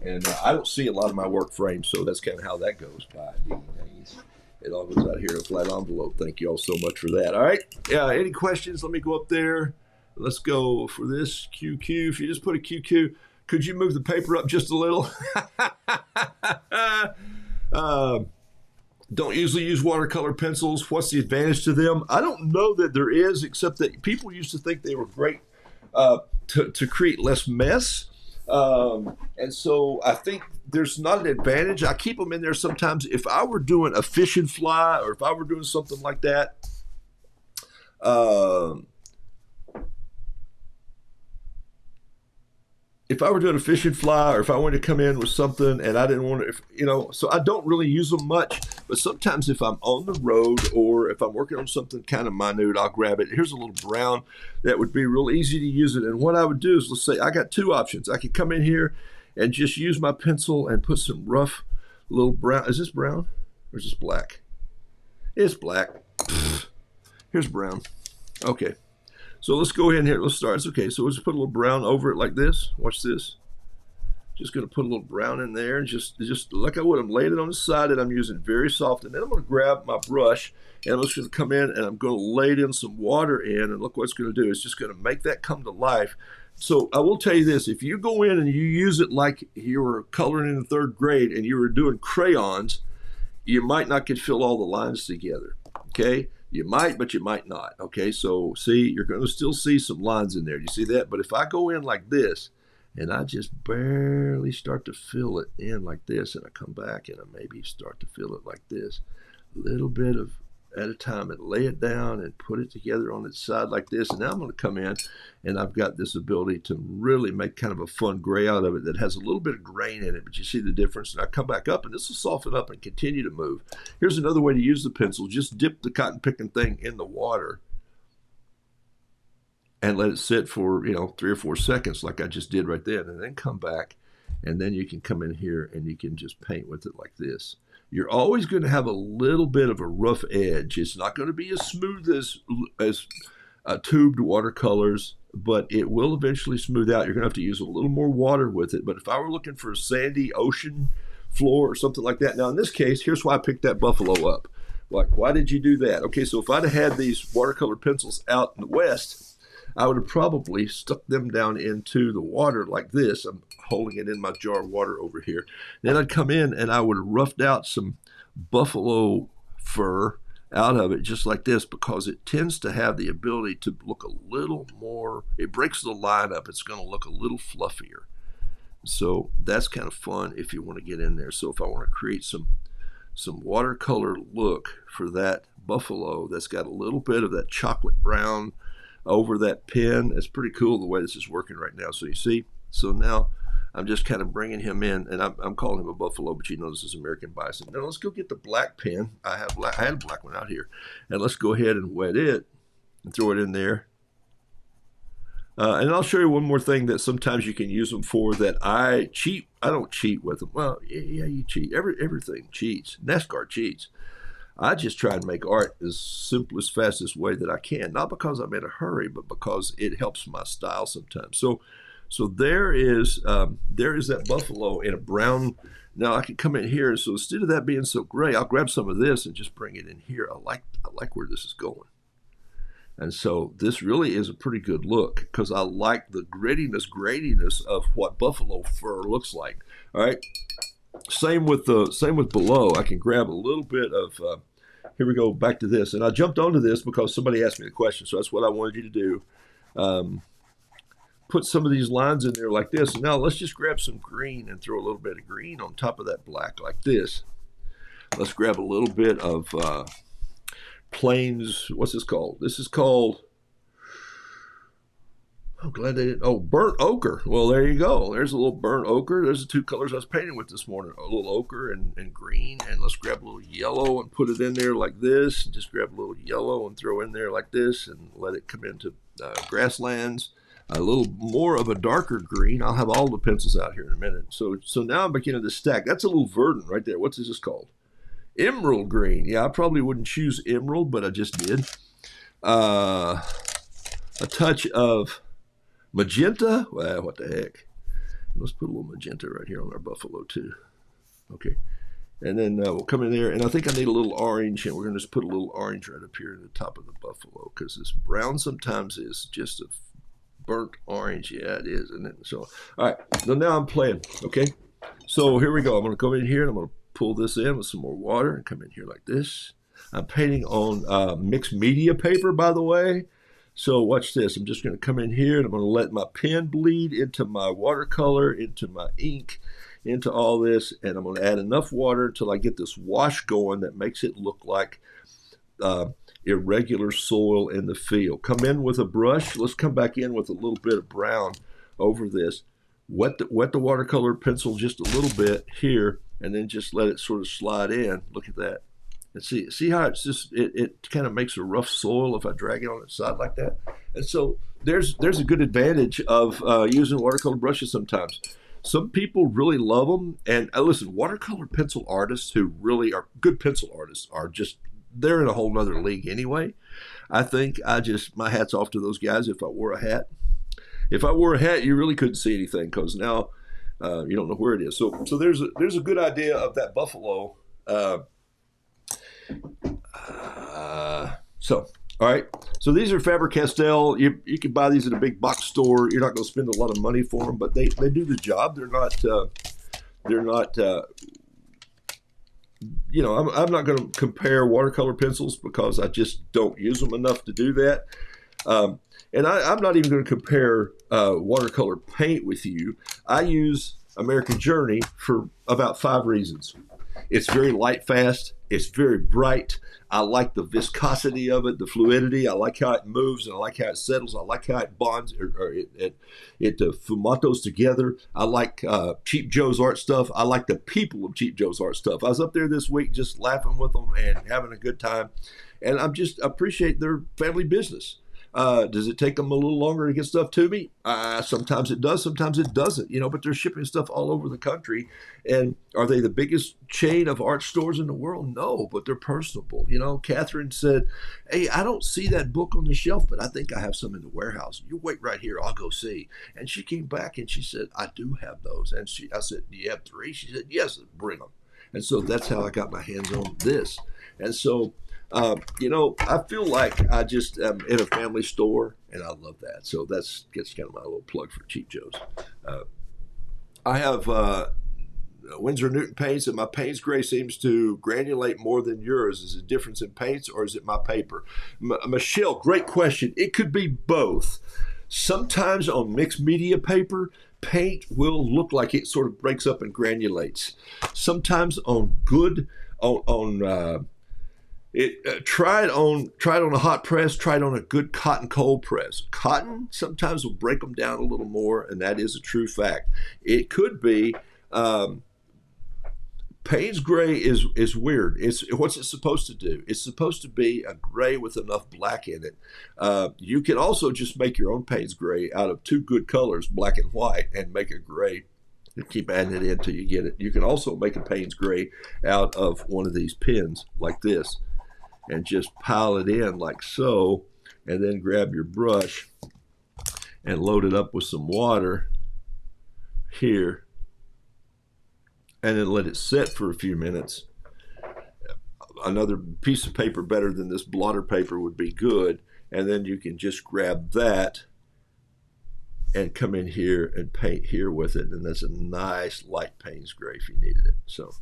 And I don't see a lot of my work framed, so that's kind of how that goes by days. It all goes out here in a flat envelope. Thank you all so much for that. All right. Yeah. Any questions? Let me go up there. Let's go for this QQ. If you just put a QQ, could you move the paper up just a little? Don't usually use watercolor pencils. What's the advantage to them? I don't know that there is, except that people used to think they were great to create less mess. And so I think there's not an advantage. I keep them in there sometimes. If I were doing a fish and fly, or if I were doing something like that, if I were doing a fish and fly, or if I wanted to come in with something and I didn't want to, so I don't really use them much. But sometimes if I'm on the road or if I'm working on something kind of minute, I'll grab it. Here's a little brown that would be real easy to use it. And what I would do is, let's say I got two options. I could come in here and just use my pencil and put some rough little brown. Is this brown or is this black? It's black. Here's brown. Okay. So let's go ahead and here. Let's start. It's okay. So we'll just put a little brown over it like this. Watch this. Just going to put a little brown in there, and just like I would. I'm laying it on the side, and I'm using very soft. And then I'm going to grab my brush, and I'm just going to come in, and I'm going to lay in some water in, and look what it's going to do. It's just going to make that come to life. So I will tell you this: if you go in and you use it like you were coloring in the third grade and you were doing crayons, you might not could fill all the lines together. Okay. You might, but you might not. Okay, so see, you're going to still see some lines in there. Do you see that? But if I go in like this, and I just barely start to fill it in like this, and I come back and I maybe start to fill it like this, a little bit of at a time, and lay it down and put it together on its side like this. And now I'm going to come in, and I've got this ability to really make kind of a fun gray out of it that has a little bit of grain in it, but you see the difference. And I come back up, and this will soften up and continue to move. Here's another way to use the pencil. Just dip the cotton picking thing in the water and let it sit for 3 or 4 seconds like I just did right then, and then come back, and then you can come in here and you can just paint with it like this. You're always going to have a little bit of a rough edge. It's not going to be as smooth as tubed watercolors, but it will eventually smooth out. You're going to have to use a little more water with it. But if I were looking for a sandy ocean floor or something like that, now in this case, here's why I picked that buffalo up. Like, why did you do that? Okay, so if I'd have had these watercolor pencils out in the West, I would have probably stuck them down into the water like this. I'm holding it in my jar of water over here. Then I'd come in and I would have roughed out some buffalo fur out of it just like this, because it tends to have the ability to look a little more, it breaks the line up. It's going to look a little fluffier. So that's kind of fun if you want to get in there. So if I want to create some watercolor look for that buffalo that's got a little bit of that chocolate brown over that pen, it's pretty cool the way this is working right now. So you see, so now I'm just kind of bringing him in, and I'm calling him a buffalo, but you know this is American bison. Now let's go get the black pen. I had a black one out here, and let's go ahead and wet it and throw it in there. And I'll show you one more thing that sometimes you can use them for that I cheat. I don't cheat with them. Well, yeah, you cheat. Everything cheats. NASCAR cheats. I just try and make art as simplest, fastest way that I can. Not because I'm in a hurry, but because it helps my style sometimes. So there is that buffalo in a brown. Now I can come in here. So instead of that being so gray, I'll grab some of this and just bring it in here. I like where this is going. And so this really is a pretty good look because I like the graininess of what buffalo fur looks like. All right. Same with below. I can grab a little bit of, here we go, back to this. And I jumped onto this because somebody asked me the question. So that's what I wanted you to do. Put some of these lines in there like this. And now let's just grab some green and throw a little bit of green on top of that black like this. Let's grab a little bit of plains, what's this called? This is called, I'm glad they didn't, burnt ochre. Well, there you go. There's a little burnt ochre. There's the two colors I was painting with this morning, a little ochre and green. And let's grab a little yellow and put it in there like this. And just grab a little yellow and throw in there like this and let it come into grasslands. A little more of a darker green. I'll have all the pencils out here in a minute. So now I'm beginning to stack. That's a little verdant right there. What's this called? Emerald green. Yeah, I probably wouldn't choose emerald, but I just did. A touch of magenta. Well, what the heck? Let's put a little magenta right here on our buffalo too. Okay. And then we'll come in there, and I think I need a little orange, and we're going to just put a little orange right up here at the top of the buffalo because this brown sometimes is just a burnt orange. Yeah, it is, isn't it? So, all right. So now I'm playing. Okay. So here we go. I'm going to come in here, and I'm going to pull this in with some more water and come in here like this. I'm painting on mixed media paper, by the way. So watch this. I'm just going to come in here and I'm going to let my pen bleed into my watercolor, into my ink, into all this. And I'm going to add enough water until I get this wash going that makes it look like irregular soil in the field. Come in with a brush. Let's come back in with a little bit of brown over this. Wet the watercolor pencil just a little bit here, and then just let it sort of slide in. Look at that. And see how it's just, it kind of makes a rough soil if I drag it on its side like that. And so there's a good advantage of using watercolor brushes sometimes. Some people really love them. And listen, watercolor pencil artists who really are good pencil artists are just, they're in a whole nother league anyway. I think my hat's off to those guys. If I wore a hat, you really couldn't see anything because now you don't know where it is. So there's a good idea of that buffalo. All right. So these are Faber-Castell. You can buy these at a big box store. You're not going to spend a lot of money for them, but they do the job. They're not. I'm not going to compare watercolor pencils because I just don't use them enough to do that. And I'm not even going to compare watercolor paint with you. I use American Journey for about 5 reasons. It's very light fast. It's very bright. I like the viscosity of it, the fluidity. I like how it moves, and I like how it settles. I like how it bonds or it fumatos together. I like Cheap Joe's art stuff. I like the people of Cheap Joe's art stuff. I was up there this week just laughing with them and having a good time, and I just appreciate their family business. Does it take them a little longer to get stuff to me? Sometimes it does, sometimes it doesn't, but they're shipping stuff all over the country. And are they the biggest chain of art stores in the world? No, but they're personable. Catherine said, hey, I don't see that book on the shelf, but I think I have some in the warehouse. You wait right here, I'll go see. And she came back and she said, I do have those. And I said, do you have 3? She said, yes, bring them. And so that's how I got my hands on this. And so I feel like I just am in a family store, and I love that. So that's kind of my little plug for Cheap Joe's. I have Winsor Newton paints, and my Payne's Gray seems to granulate more than yours. Is it a difference in paints, or is it my paper? Michelle, great question. It could be both. Sometimes on mixed media paper, paint will look like it sort of breaks up and granulates. Sometimes on try it on a hot press, try it on a good cotton cold press. Cotton sometimes will break them down a little more, and that is a true fact. It could be Payne's Gray is weird. What's it supposed to do? It's supposed to be a gray with enough black in it. You can also just make your own Payne's Gray out of 2 good colors, black and white, and make a gray. And keep adding it in until you get it. You can also make a Payne's Gray out of one of these pens like this, and just pile it in like so, and then grab your brush and load it up with some water here, and then let it sit for a few minutes. Another piece of paper better than this blotter paper would be good, and then you can just grab that and come in here and paint here with it, and that's a nice light Payne's Gray if you needed it. So,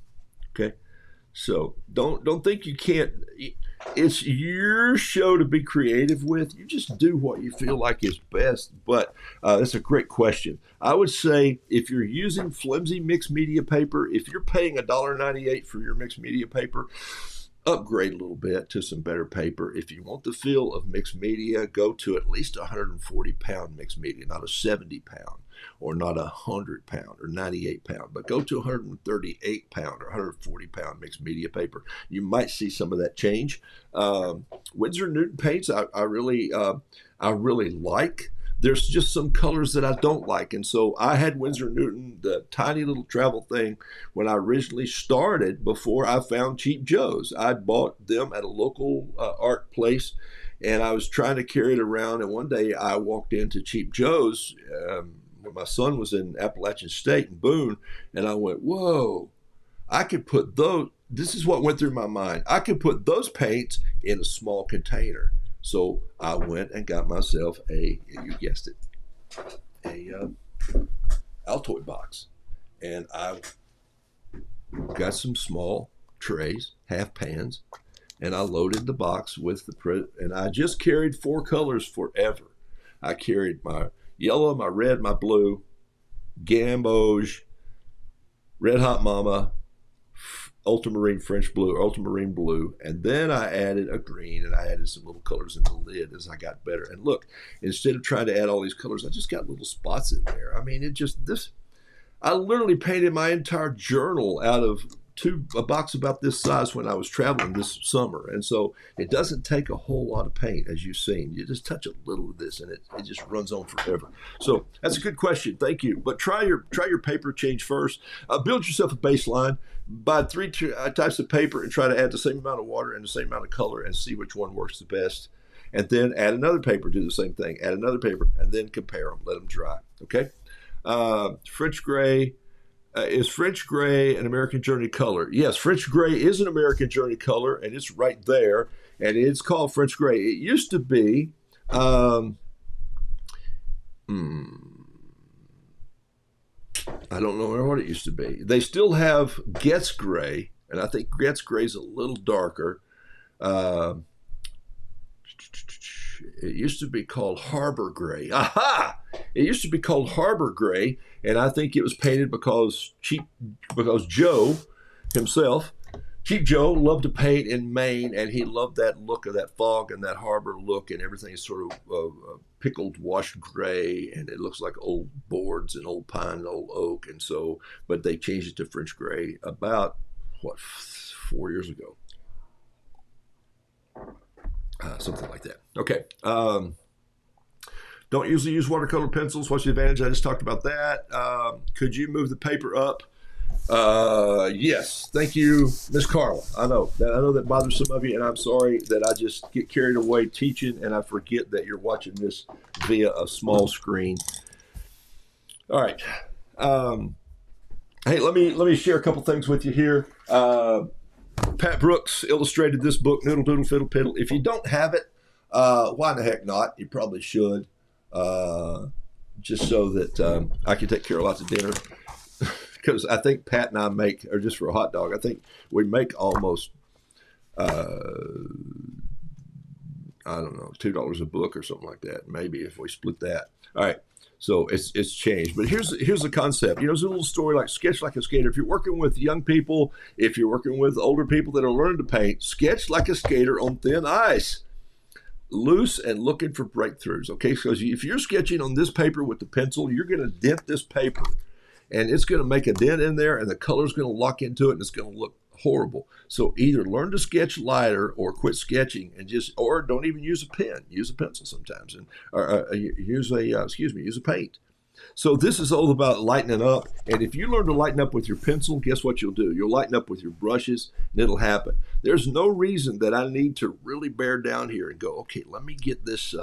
okay. So don't think you can't. It's your show to be creative with. You just do what you feel like is best. But that's a great question. I would say if you're using flimsy mixed media paper, if you're paying $1.98 for your mixed media paper, upgrade a little bit to some better paper. If you want the feel of mixed media, go to at least 140-pound mixed media, not a 70-pound. Or not 100-pound or 98-pound, but go to 138-pound or 140-pound mixed media paper. You might see some of that change. Winsor Newton paints I really like. There's just some colors that I don't like, and so I had Winsor Newton, the tiny little travel thing, when I originally started. Before I found Cheap Joe's, I bought them at a local art place, and I was trying to carry it around. And one day I walked into Cheap Joe's. When my son was in Appalachian State in Boone, and I went, whoa, I could put those, this is what went through my mind. I could put those paints in a small container. So I went and got myself you guessed it, a Altoid box. And I got some small trays, half pans, and I loaded the box with and I just carried 4 colors forever. I carried my yellow, my red, my blue, gamboge, red hot mama, ultramarine French blue, ultramarine blue, and then I added a green, and I added some little colors in the lid as I got better. And look, instead of trying to add all these colors, I just got little spots in there. I mean, I literally painted my entire journal out of a box about this size when I was traveling this summer. And so it doesn't take a whole lot of paint, as you've seen. You just touch a little of this and it just runs on forever. So that's a good question. Thank you. But try your paper change first. Build yourself a baseline. Buy 3 types of paper and try to add the same amount of water and the same amount of color and see which one works the best. And then add another paper, do the same thing. Add another paper and then compare them. Let them dry. Okay? French gray. Is French gray an American Journey color? Yes, French gray is an American Journey color, and it's right there, and it's called French gray. It used to be, I don't know what it used to be. They still have Getz gray, and I think Getz gray is a little darker. It used to be called Harbor Gray. Aha! It used to be called Harbor Gray, and I think it was painted because Joe himself, Cheap Joe, loved to paint in Maine, and he loved that look of that fog and that harbor look, and everything is sort of pickled, washed gray, and it looks like old boards and old pine and old oak, and so, but they changed it to French gray about, 4 years ago. Something like that. Okay. Don't usually use watercolor pencils. What's the advantage? I just talked about that. Could you move the paper up? Yes. Thank you, Miss Carla. I know that bothers some of you, and I'm sorry that I just get carried away teaching and I forget that you're watching this via a small screen. All right. Hey, let me share a couple things with you here. Pat Brooks illustrated this book, Noodle Doodle Fiddle Piddle. If you don't have it, why in the heck not? You probably should, just so that I can take care of lots of dinner. Because I think Pat and I make, or just for a hot dog, I think we make almost, I don't know, $2 a book or something like that. Maybe if we split that. All right. So it's changed. But here's the concept. You know, it's a little story like sketch like a skater. If you're working with young people, if you're working with older people that are learning to paint, sketch like a skater on thin ice. Loose and looking for breakthroughs. Okay, so if you're sketching on this paper with the pencil, you're going to dent this paper. And it's going to make a dent in there, and the color's going to lock into it, and it's going to look horrible. So either learn to sketch lighter or quit sketching and or don't even use a pen. Use a pencil sometimes, and use a paint. So this is all about lightening up. And if you learn to lighten up with your pencil, guess what you'll do? You'll lighten up with your brushes, and it'll happen. There's no reason that I need to really bear down here and go, okay, let me get this,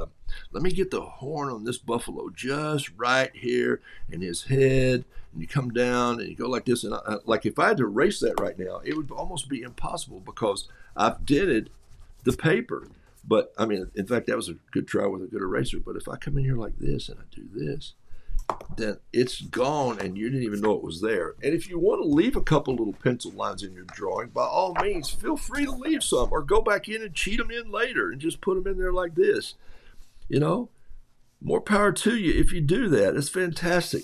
let me get the horn on this buffalo just right here in his head. And you come down and you go like this. And like if I had to erase that right now, it would almost be impossible because I've dented the paper. But I mean, in fact, that was a good try with a good eraser. But if I come in here like this and I do this, then it's gone and you didn't even know it was there. And if you want to leave a couple little pencil lines in your drawing, by all means, feel free to leave some or go back in and cheat them in later and just put them in there like this. You know, more power to you if you do that. It's fantastic.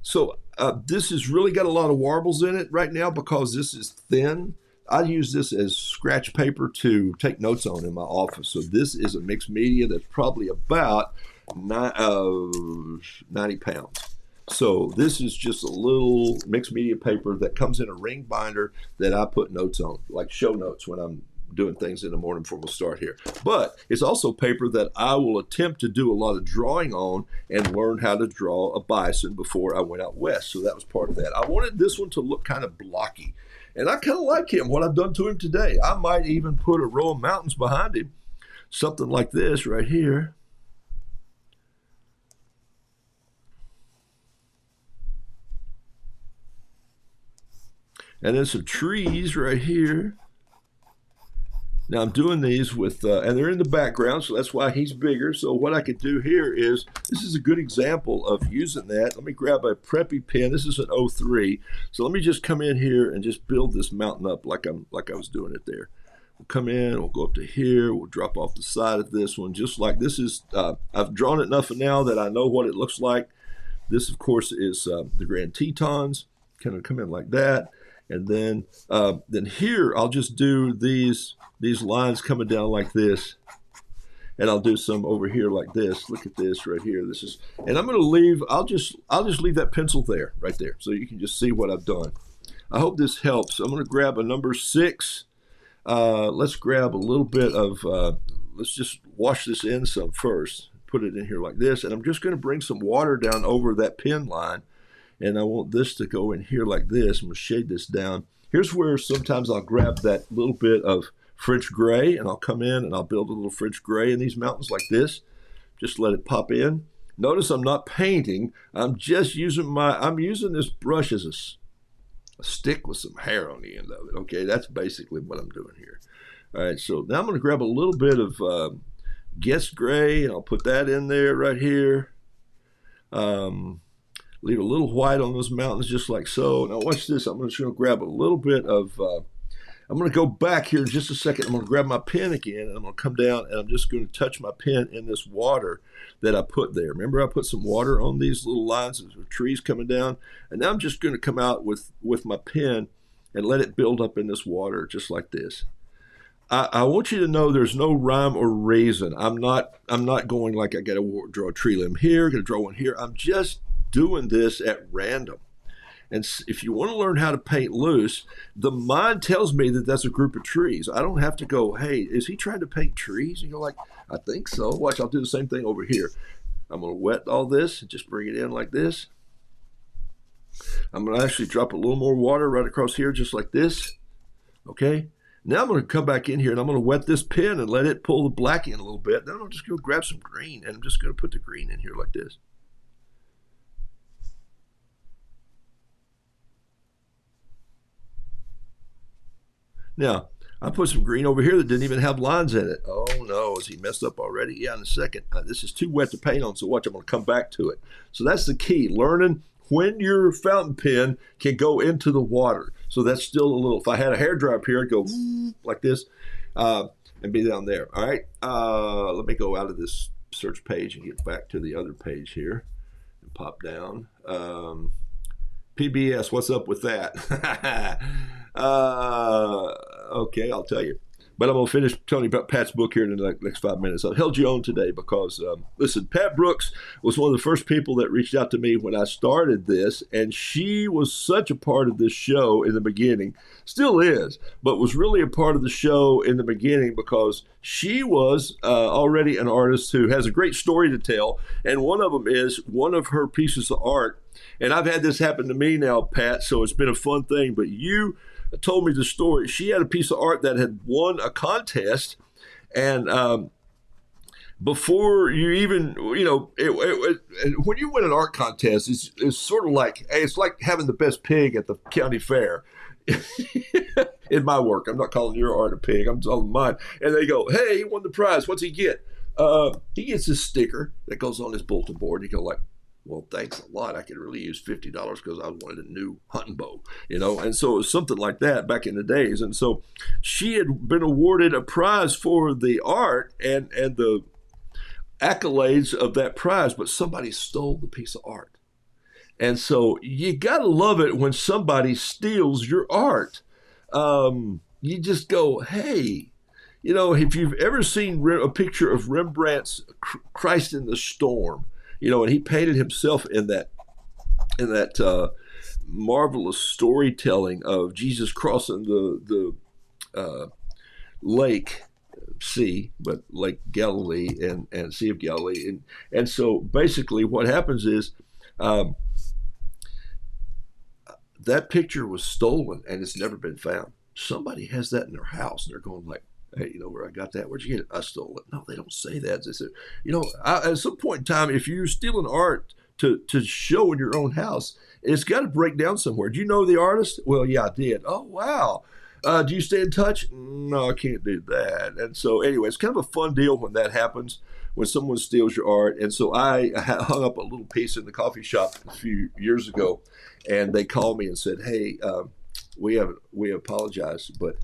So this has really got a lot of warbles in it right now because this is thin. I use this as scratch paper to take notes on in my office. So this is a mixed media that's probably about 90 pounds. So this is just a little mixed media paper that comes in a ring binder that I put notes on, like show notes when I'm doing things in the morning before we'll start here. But it's also paper that I will attempt to do a lot of drawing on and learn how to draw a bison before I went out west. So that was part of that. I wanted this one to look kind of blocky. And I kind of like him, what I've done to him today. I might even put a row of mountains behind him. Something like this right here. And then some trees right here. Now I'm doing these with, and they're in the background, so that's why he's bigger. So what I could do here is, this is a good example of using that. Let me grab a preppy pen. This is an 03. So let me just come in here and just build this mountain up like I was doing it there. We'll come in, we'll go up to here, we'll drop off the side of this one, just like this is, I've drawn it enough now that I know what it looks like. This, of course, is the Grand Tetons. Kind of come in like that. And then here, I'll just do these lines coming down like this. And I'll do some over here like this. Look at this right here. This is, and I'm going to leave, I'll just leave that pencil there, right there, so you can just see what I've done. I hope this helps. I'm going to grab a number 6. Let's grab a little bit of, let's just wash this in some first. Put it in here like this. And I'm just going to bring some water down over that pen line. And I want this to go in here like this. I'm going to shade this down. Here's where sometimes I'll grab that little bit of French gray, and I'll come in and I'll build a little French gray in these mountains like this. Just let it pop in. Notice I'm not painting. I'm just using I'm using this brush as a stick with some hair on the end of it. Okay, that's basically what I'm doing here. All right, so now I'm going to grab a little bit of Guest gray, and I'll put that in there right here. Leave a little white on those mountains just like so. Now watch this. I'm just going to grab a little bit of, I'm going to go back here in just a second. I'm going to grab my pen again, and I'm going to come down, and I'm just going to touch my pen in this water that I put there. Remember, I put some water on these little lines of trees coming down, and now I'm just going to come out with my pen and let it build up in this water just like this. I want you to know there's no rhyme or reason. I'm not going like I got to draw a tree limb here, got to draw one here. I'm just doing this at random. And if you want to learn how to paint loose, the mind tells me that that's a group of trees. I don't have to go, hey, is he trying to paint trees? And you're like, I think so. Watch, I'll do the same thing over here. I'm going to wet all this and just bring it in like this. I'm going to actually drop a little more water right across here just like this. Okay. Now I'm going to come back in here and I'm going to wet this pen and let it pull the black in a little bit. Then I'm just going to grab some green and I'm just going to put the green in here like this. Now, I put some green over here that didn't even have lines in it. Oh no, is he messed up already? Yeah, in a second. This is too wet to paint on, so watch, I'm going to come back to it. So that's the key, learning when your fountain pen can go into the water. So that's still a little, if I had a hairdryer up here, I'd go like this and be down there. All right, let me go out of this search page and get back to the other page here and pop down. PBS, what's up with that? Okay, I'll tell you. But I'm going to finish telling you about Pat's book here in the next 5 minutes. I've held you on today because, listen, Pat Brooks was one of the first people that reached out to me when I started this, and she was such a part of this show in the beginning, still is, but was really a part of the show in the beginning because she was already an artist who has a great story to tell, and one of them is one of her pieces of art. And I've had this happen to me now, Pat, so it's been a fun thing, but you told me the story. She had a piece of art that had won a contest, and before you even, when you win an art contest, it's sort of like, hey, it's like having the best pig at the county fair. In my work, I'm not calling your art a pig, I'm calling mine. And they go, hey, he won the prize. What's he get? He gets this sticker that goes on his bulletin board. You go like, well, thanks a lot. I could really use $50 because I wanted a new hunting bow, and so it was something like that back in the days. And so she had been awarded a prize for the art and the accolades of that prize, but somebody stole the piece of art. And so you got to love it when somebody steals your art. You just go, hey, if you've ever seen a picture of Rembrandt's Christ in the Storm, and he painted himself in that marvelous storytelling of Jesus crossing the lake, Lake Galilee and Sea of Galilee. And so basically what happens is that picture was stolen and it's never been found. Somebody has that in their house and they're going like, hey, where I got that? Where'd you get it? I stole it. No, they don't say that. They say, at some point in time, if you're stealing art to show in your own house, it's got to break down somewhere. Do you know the artist? Well, yeah, I did. Oh, wow. Do you stay in touch? No, I can't do that. And so anyway, it's kind of a fun deal when that happens, when someone steals your art. And so I hung up a little piece in the coffee shop a few years ago, and they called me and said, hey, we apologize, but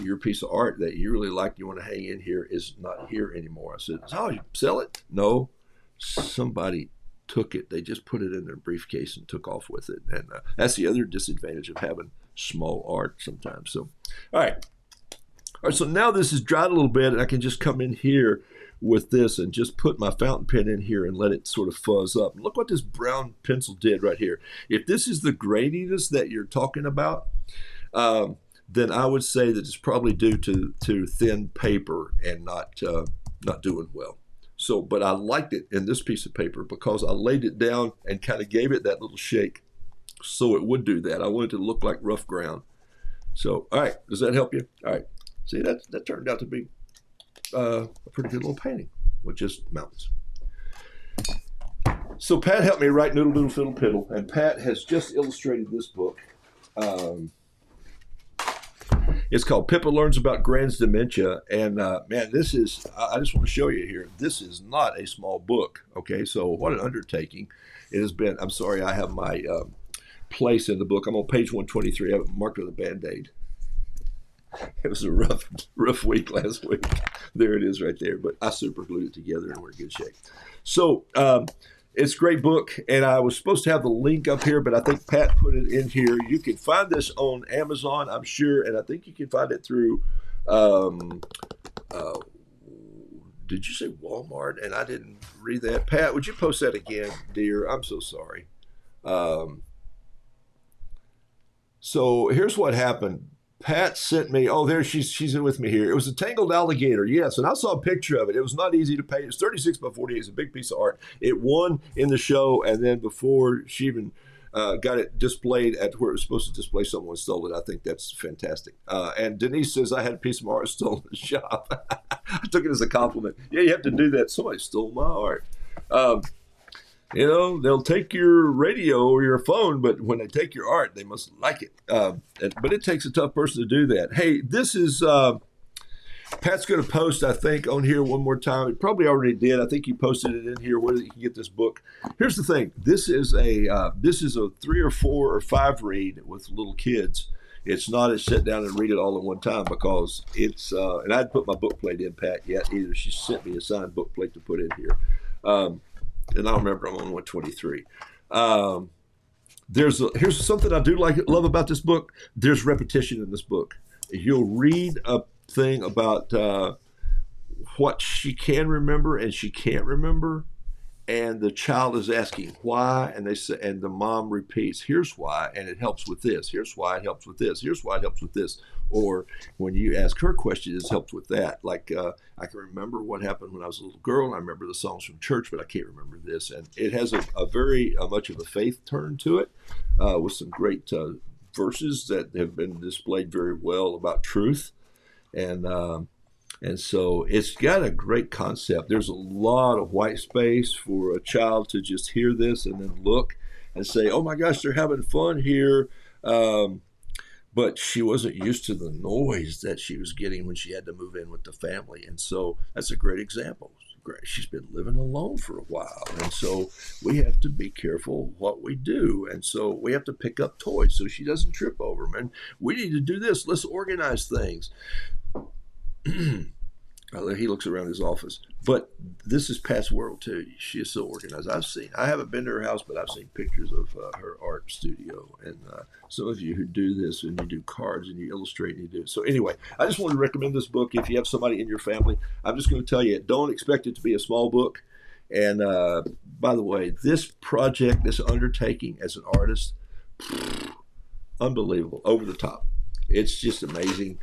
your piece of art that you really like, you want to hang in here, is not here anymore. I said, oh, you sell it? No, somebody took it. They just put it in their briefcase and took off with it. And that's the other disadvantage of having small art sometimes. So, all right. So now this is dried a little bit, and I can just come in here with this and just put my fountain pen in here and let it sort of fuzz up. Look what this brown pencil did right here. If this is the graininess that you're talking about, then I would say that it's probably due to thin paper and not doing well. So, but I liked it in this piece of paper because I laid it down and kind of gave it that little shake so it would do that. I wanted it to look like rough ground. So, all right, does that help you? All right, see, that turned out to be a pretty good little painting with just mountains. So Pat helped me write Noodle Doodle Fiddle Piddle, and Pat has just illustrated this book. It's called Pippa Learns About Grand's Dementia. And man, this is, I just want to show you here, this is not a small book. Okay, so what an undertaking it has been. I'm sorry, I have my place in the book. I'm on page 123. I have it marked with a Band-Aid. It was a rough week last week. There it is right there. But I super glued it together and we're in good shape. So it's a great book, and I was supposed to have the link up here, but I think Pat put it in here. You can find this on Amazon, I'm sure, and I think you can find it through, did you say Walmart? And I didn't read that. Pat, would you post that again, dear? I'm so sorry. So here's what happened. Pat sent me, oh, there she's with me here. It was a tangled alligator, yes, and I saw a picture of it. It was not easy to paint. It was 36 by 48. It's a big piece of art. It won in the show, and then before she even got it displayed at where it was supposed to display, someone stole it. I think that's fantastic. And Denise says, I had a piece of art stolen in the shop. I took it as a compliment. Yeah, you have to do that. Somebody stole my art. You know, they'll take your radio or your phone, but when they take your art, they must like it. But it takes a tough person to do that. Hey, this is, Pat's going to post, I think, on here one more time. It probably already did. I think he posted it in here where you can get this book. Here's the thing. This is a 3 or 4 or 5 read with little kids. It's not a sit down and read it all at one time because it's, and I hadn't put my book plate in, Pat, yet either. She sent me a signed book plate to put in here. And I remember I'm on 123. Here's something I do love about this book. There's repetition in this book. You'll read a thing about what she can remember and she can't remember, and the child is asking why, and they say, and the mom repeats, here's why, and it helps with this. Here's why it helps with this. Here's why it helps with this. Or when you ask her questions, it helps with that. Like I can remember what happened when I was a little girl, and I remember the songs from church, but I can't remember this. And it has a very much of a faith turn to it, with some great verses that have been displayed very well about truth. And so it's got a great concept. There's a lot of white space for a child to just hear this and then look and say, oh my gosh, they're having fun here. But she wasn't used to the noise that she was getting when she had to move in with the family. And so that's a great example. She's been living alone for a while. And so we have to be careful what we do. And so we have to pick up toys so she doesn't trip over them. And we need to do this. Let's organize things. He looks around his office. But this is Pat's world too. She is so organized. I haven't been to her house, but I've seen pictures of her art studio. And some of you who do this and you do cards and you illustrate and you do it. So anyway, I just wanted to recommend this book if you have somebody in your family. I'm just going to tell you, don't expect it to be a small book. And by the way, this project, this undertaking as an artist, unbelievable, over the top. It's just amazing.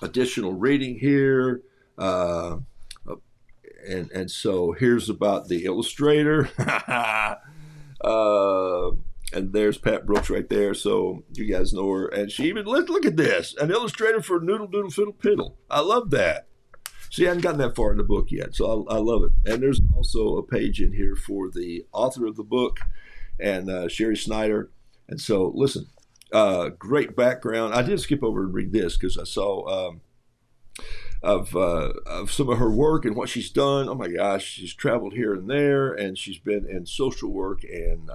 Additional reading here, and so here's about the illustrator, and there's Pat Brooks right there, so you guys know her, and she even, look at this, an illustrator for Noodle Doodle Fiddle Piddle. I love that. See, I hadn't gotten that far in the book yet, so I love it. And there's also a page in here for the author of the book, and Sherry Snyder. And so, listen, Great background. I did skip over and read this because I saw of some of her work and what she's done. Oh my gosh, she's traveled here and there, and she's been in social work, and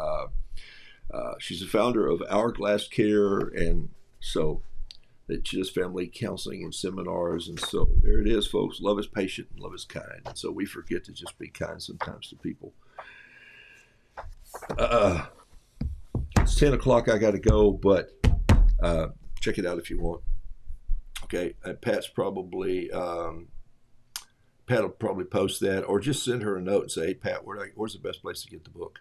she's a founder of Hourglass Care, and so that she does family counseling and seminars. And so there it is, folks. Love is patient and love is kind. And so we forget to just be kind sometimes to people. It's 10 o'clock. I got to go, but check it out if you want. Okay, and Pat's probably Pat will probably post that, or just send her a note and say, "Hey, Pat, where's the best place to get the book?"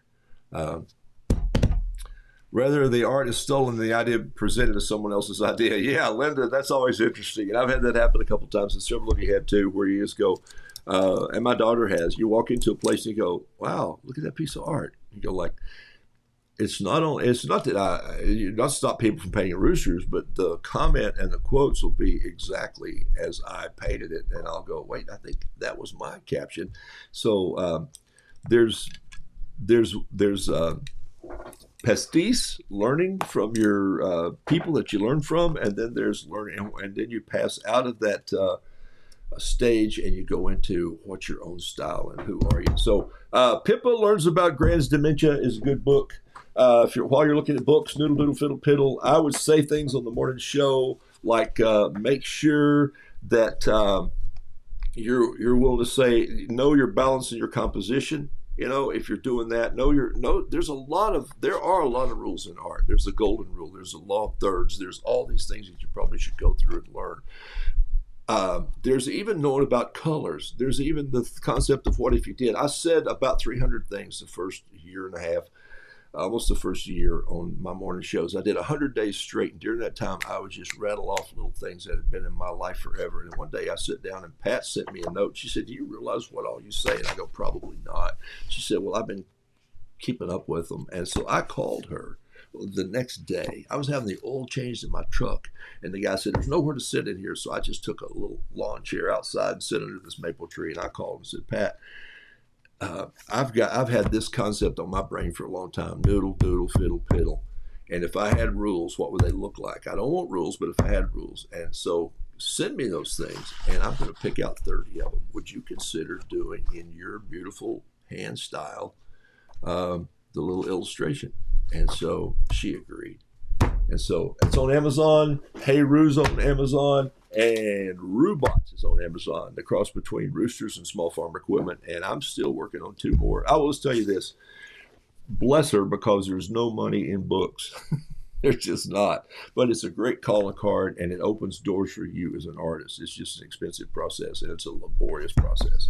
Whether the art is stolen, the idea presented as someone else's idea. Yeah, Linda, that's always interesting, and I've had that happen a couple times, and several of you have too, where you just go, and my daughter has. You walk into a place and you go, "Wow, look at that piece of art." You go like, it's not that you not stop people from painting roosters, but the comment and the quotes will be exactly as I painted it, and I'll go, wait, I think that was my caption. So there's pastis, learning from your people that you learn from, and then there's learning, and then you pass out of that stage and you go into what's your own style and who are you. So Pippa Learns About Grand's Dementia is a good book. While you're looking at books, Noodle Doodle Fiddle Piddle, I would say things on the morning show like make sure that you're willing to say, know your balance and your composition. You know, if you're doing that, there are a lot of rules in art. There's the golden rule. There's the law of thirds. There's all these things that you probably should go through and learn. There's even knowing about colors. There's even the concept of what if you did. I said about 300 things the first year and a half, almost the first year on my morning shows. I did 100 days straight, and during that time, I would just rattle off little things that had been in my life forever. And one day I sit down, and Pat sent me a note. She said, "Do you realize what all you say?" And I go, "Probably not." She said, "Well, I've been keeping up with them." And so I called her the next day. I was having the oil changed in my truck, and the guy said, "There's nowhere to sit in here." So I just took a little lawn chair outside and sit under this maple tree, and I called and said, "Pat, I've had this concept on my brain for a long time: noodle, doodle, fiddle, piddle. And if I had rules, what would they look like? I don't want rules, but if I had rules, and so send me those things, and I'm going to pick out 30 of them. Would you consider doing in your beautiful hand style the little illustration?" And so she agreed. And so it's on Amazon. Hey Roo's on Amazon, and Roobots is on Amazon. The cross between roosters and small farm equipment. And I'm still working on 2 more. I will just tell you this: bless her, because there's no money in books. There's just not. But it's a great calling card, and it opens doors for you as an artist. It's just an expensive process, and it's a laborious process.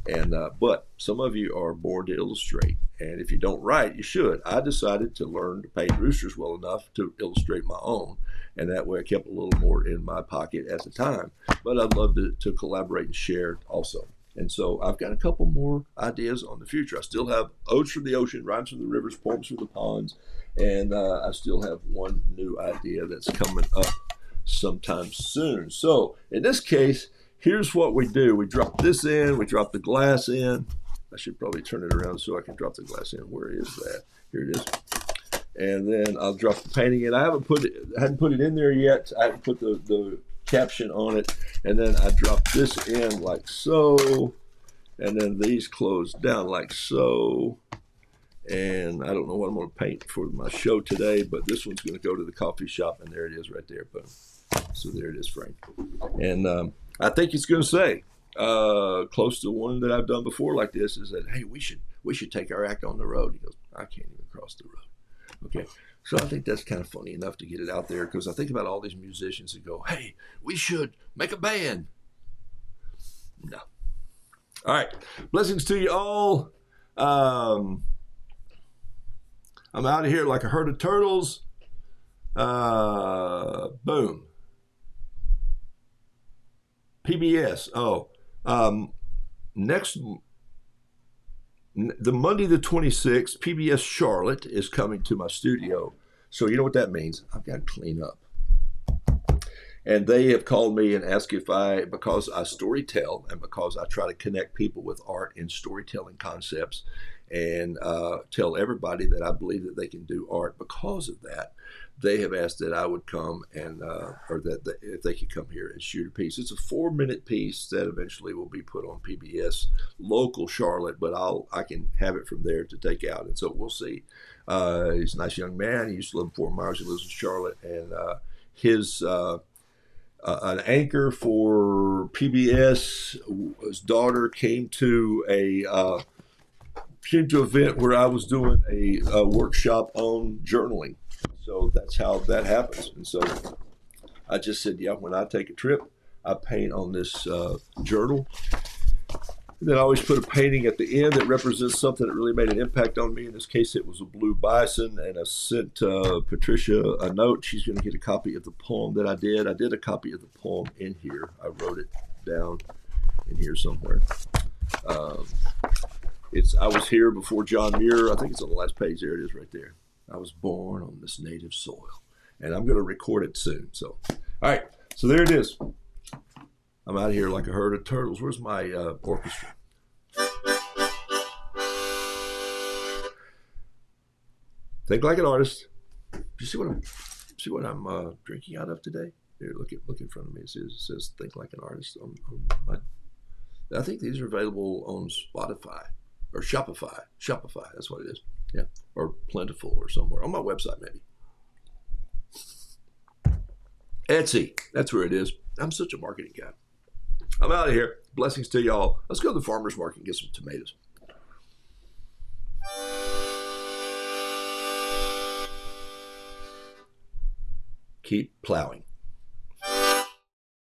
And but some of you are born to illustrate, and if you don't write, you should. I decided to learn to paint roosters well enough to illustrate my own, and that way I kept a little more in my pocket at the time. But I'd love to collaborate and share also. And so I've got a couple more ideas on the future. I still have Odes from the Ocean, Rhymes from the Rivers, Poems from the Ponds, and I still have one new idea that's coming up sometime soon. So in this case, here's what we do. We drop this in, we drop the glass in. I should probably turn it around so I can drop the glass in. Where is that? Here it is. And then I'll drop the painting in. I hadn't put it in there yet. I hadn't put the caption on it. And then I drop this in like so. And then these close down like so. And I don't know what I'm going to paint for my show today, but this one's going to go to the coffee shop, and there it is right there. Boom. So there it is, Frank. And I think it's going to say, close to one that I've done before like this, is that, hey, we should take our act on the road. He goes, I can't even cross the road. Okay. So I think that's kind of funny enough to get it out there, because I think about all these musicians that go, hey, we should make a band. No. All right. Blessings to you all. I'm out of here like a herd of turtles. Boom. PBS. The Monday the 26th, PBS Charlotte is coming to my studio. So you know what that means. I've got to clean up. And they have called me and asked if because I story tell and because I try to connect people with art and storytelling concepts, and tell everybody that I believe that they can do art because of that, they have asked that I would come and, or that if they could come here and shoot a piece. It's a 4-minute piece that eventually will be put on PBS local Charlotte, but I can have it from there to take out, and so we'll see. He's a nice young man. He used to live in Fort Myers. He lives in Charlotte, and his an anchor for PBS. His daughter came to an event where I was doing a workshop on journaling. So that's how that happens. And so I just said, yeah, when I take a trip, I paint on this journal. And then I always put a painting at the end that represents something that really made an impact on me. In this case, it was a blue bison. And I sent Patricia a note. She's going to get a copy of the poem that I did. I did a copy of the poem in here. I wrote it down in here somewhere. I was here before John Muir. I think it's on the last page. There it is right there. I was born on this native soil. And I'm going to record it soon. So, all right. So there it is. I'm out here like a herd of turtles. Where's my orchestra? Think like an artist. Do you see what I'm drinking out of today? Here, look in front of me. It says "Think Like an Artist." I think these are available on Spotify or Shopify. Shopify, that's what it is. Yeah, or Plentiful or somewhere on my website maybe. Etsy, that's where it is. I'm such a marketing guy. I'm out of here. Blessings to y'all. Let's go to the farmer's market and get some tomatoes. Keep plowing.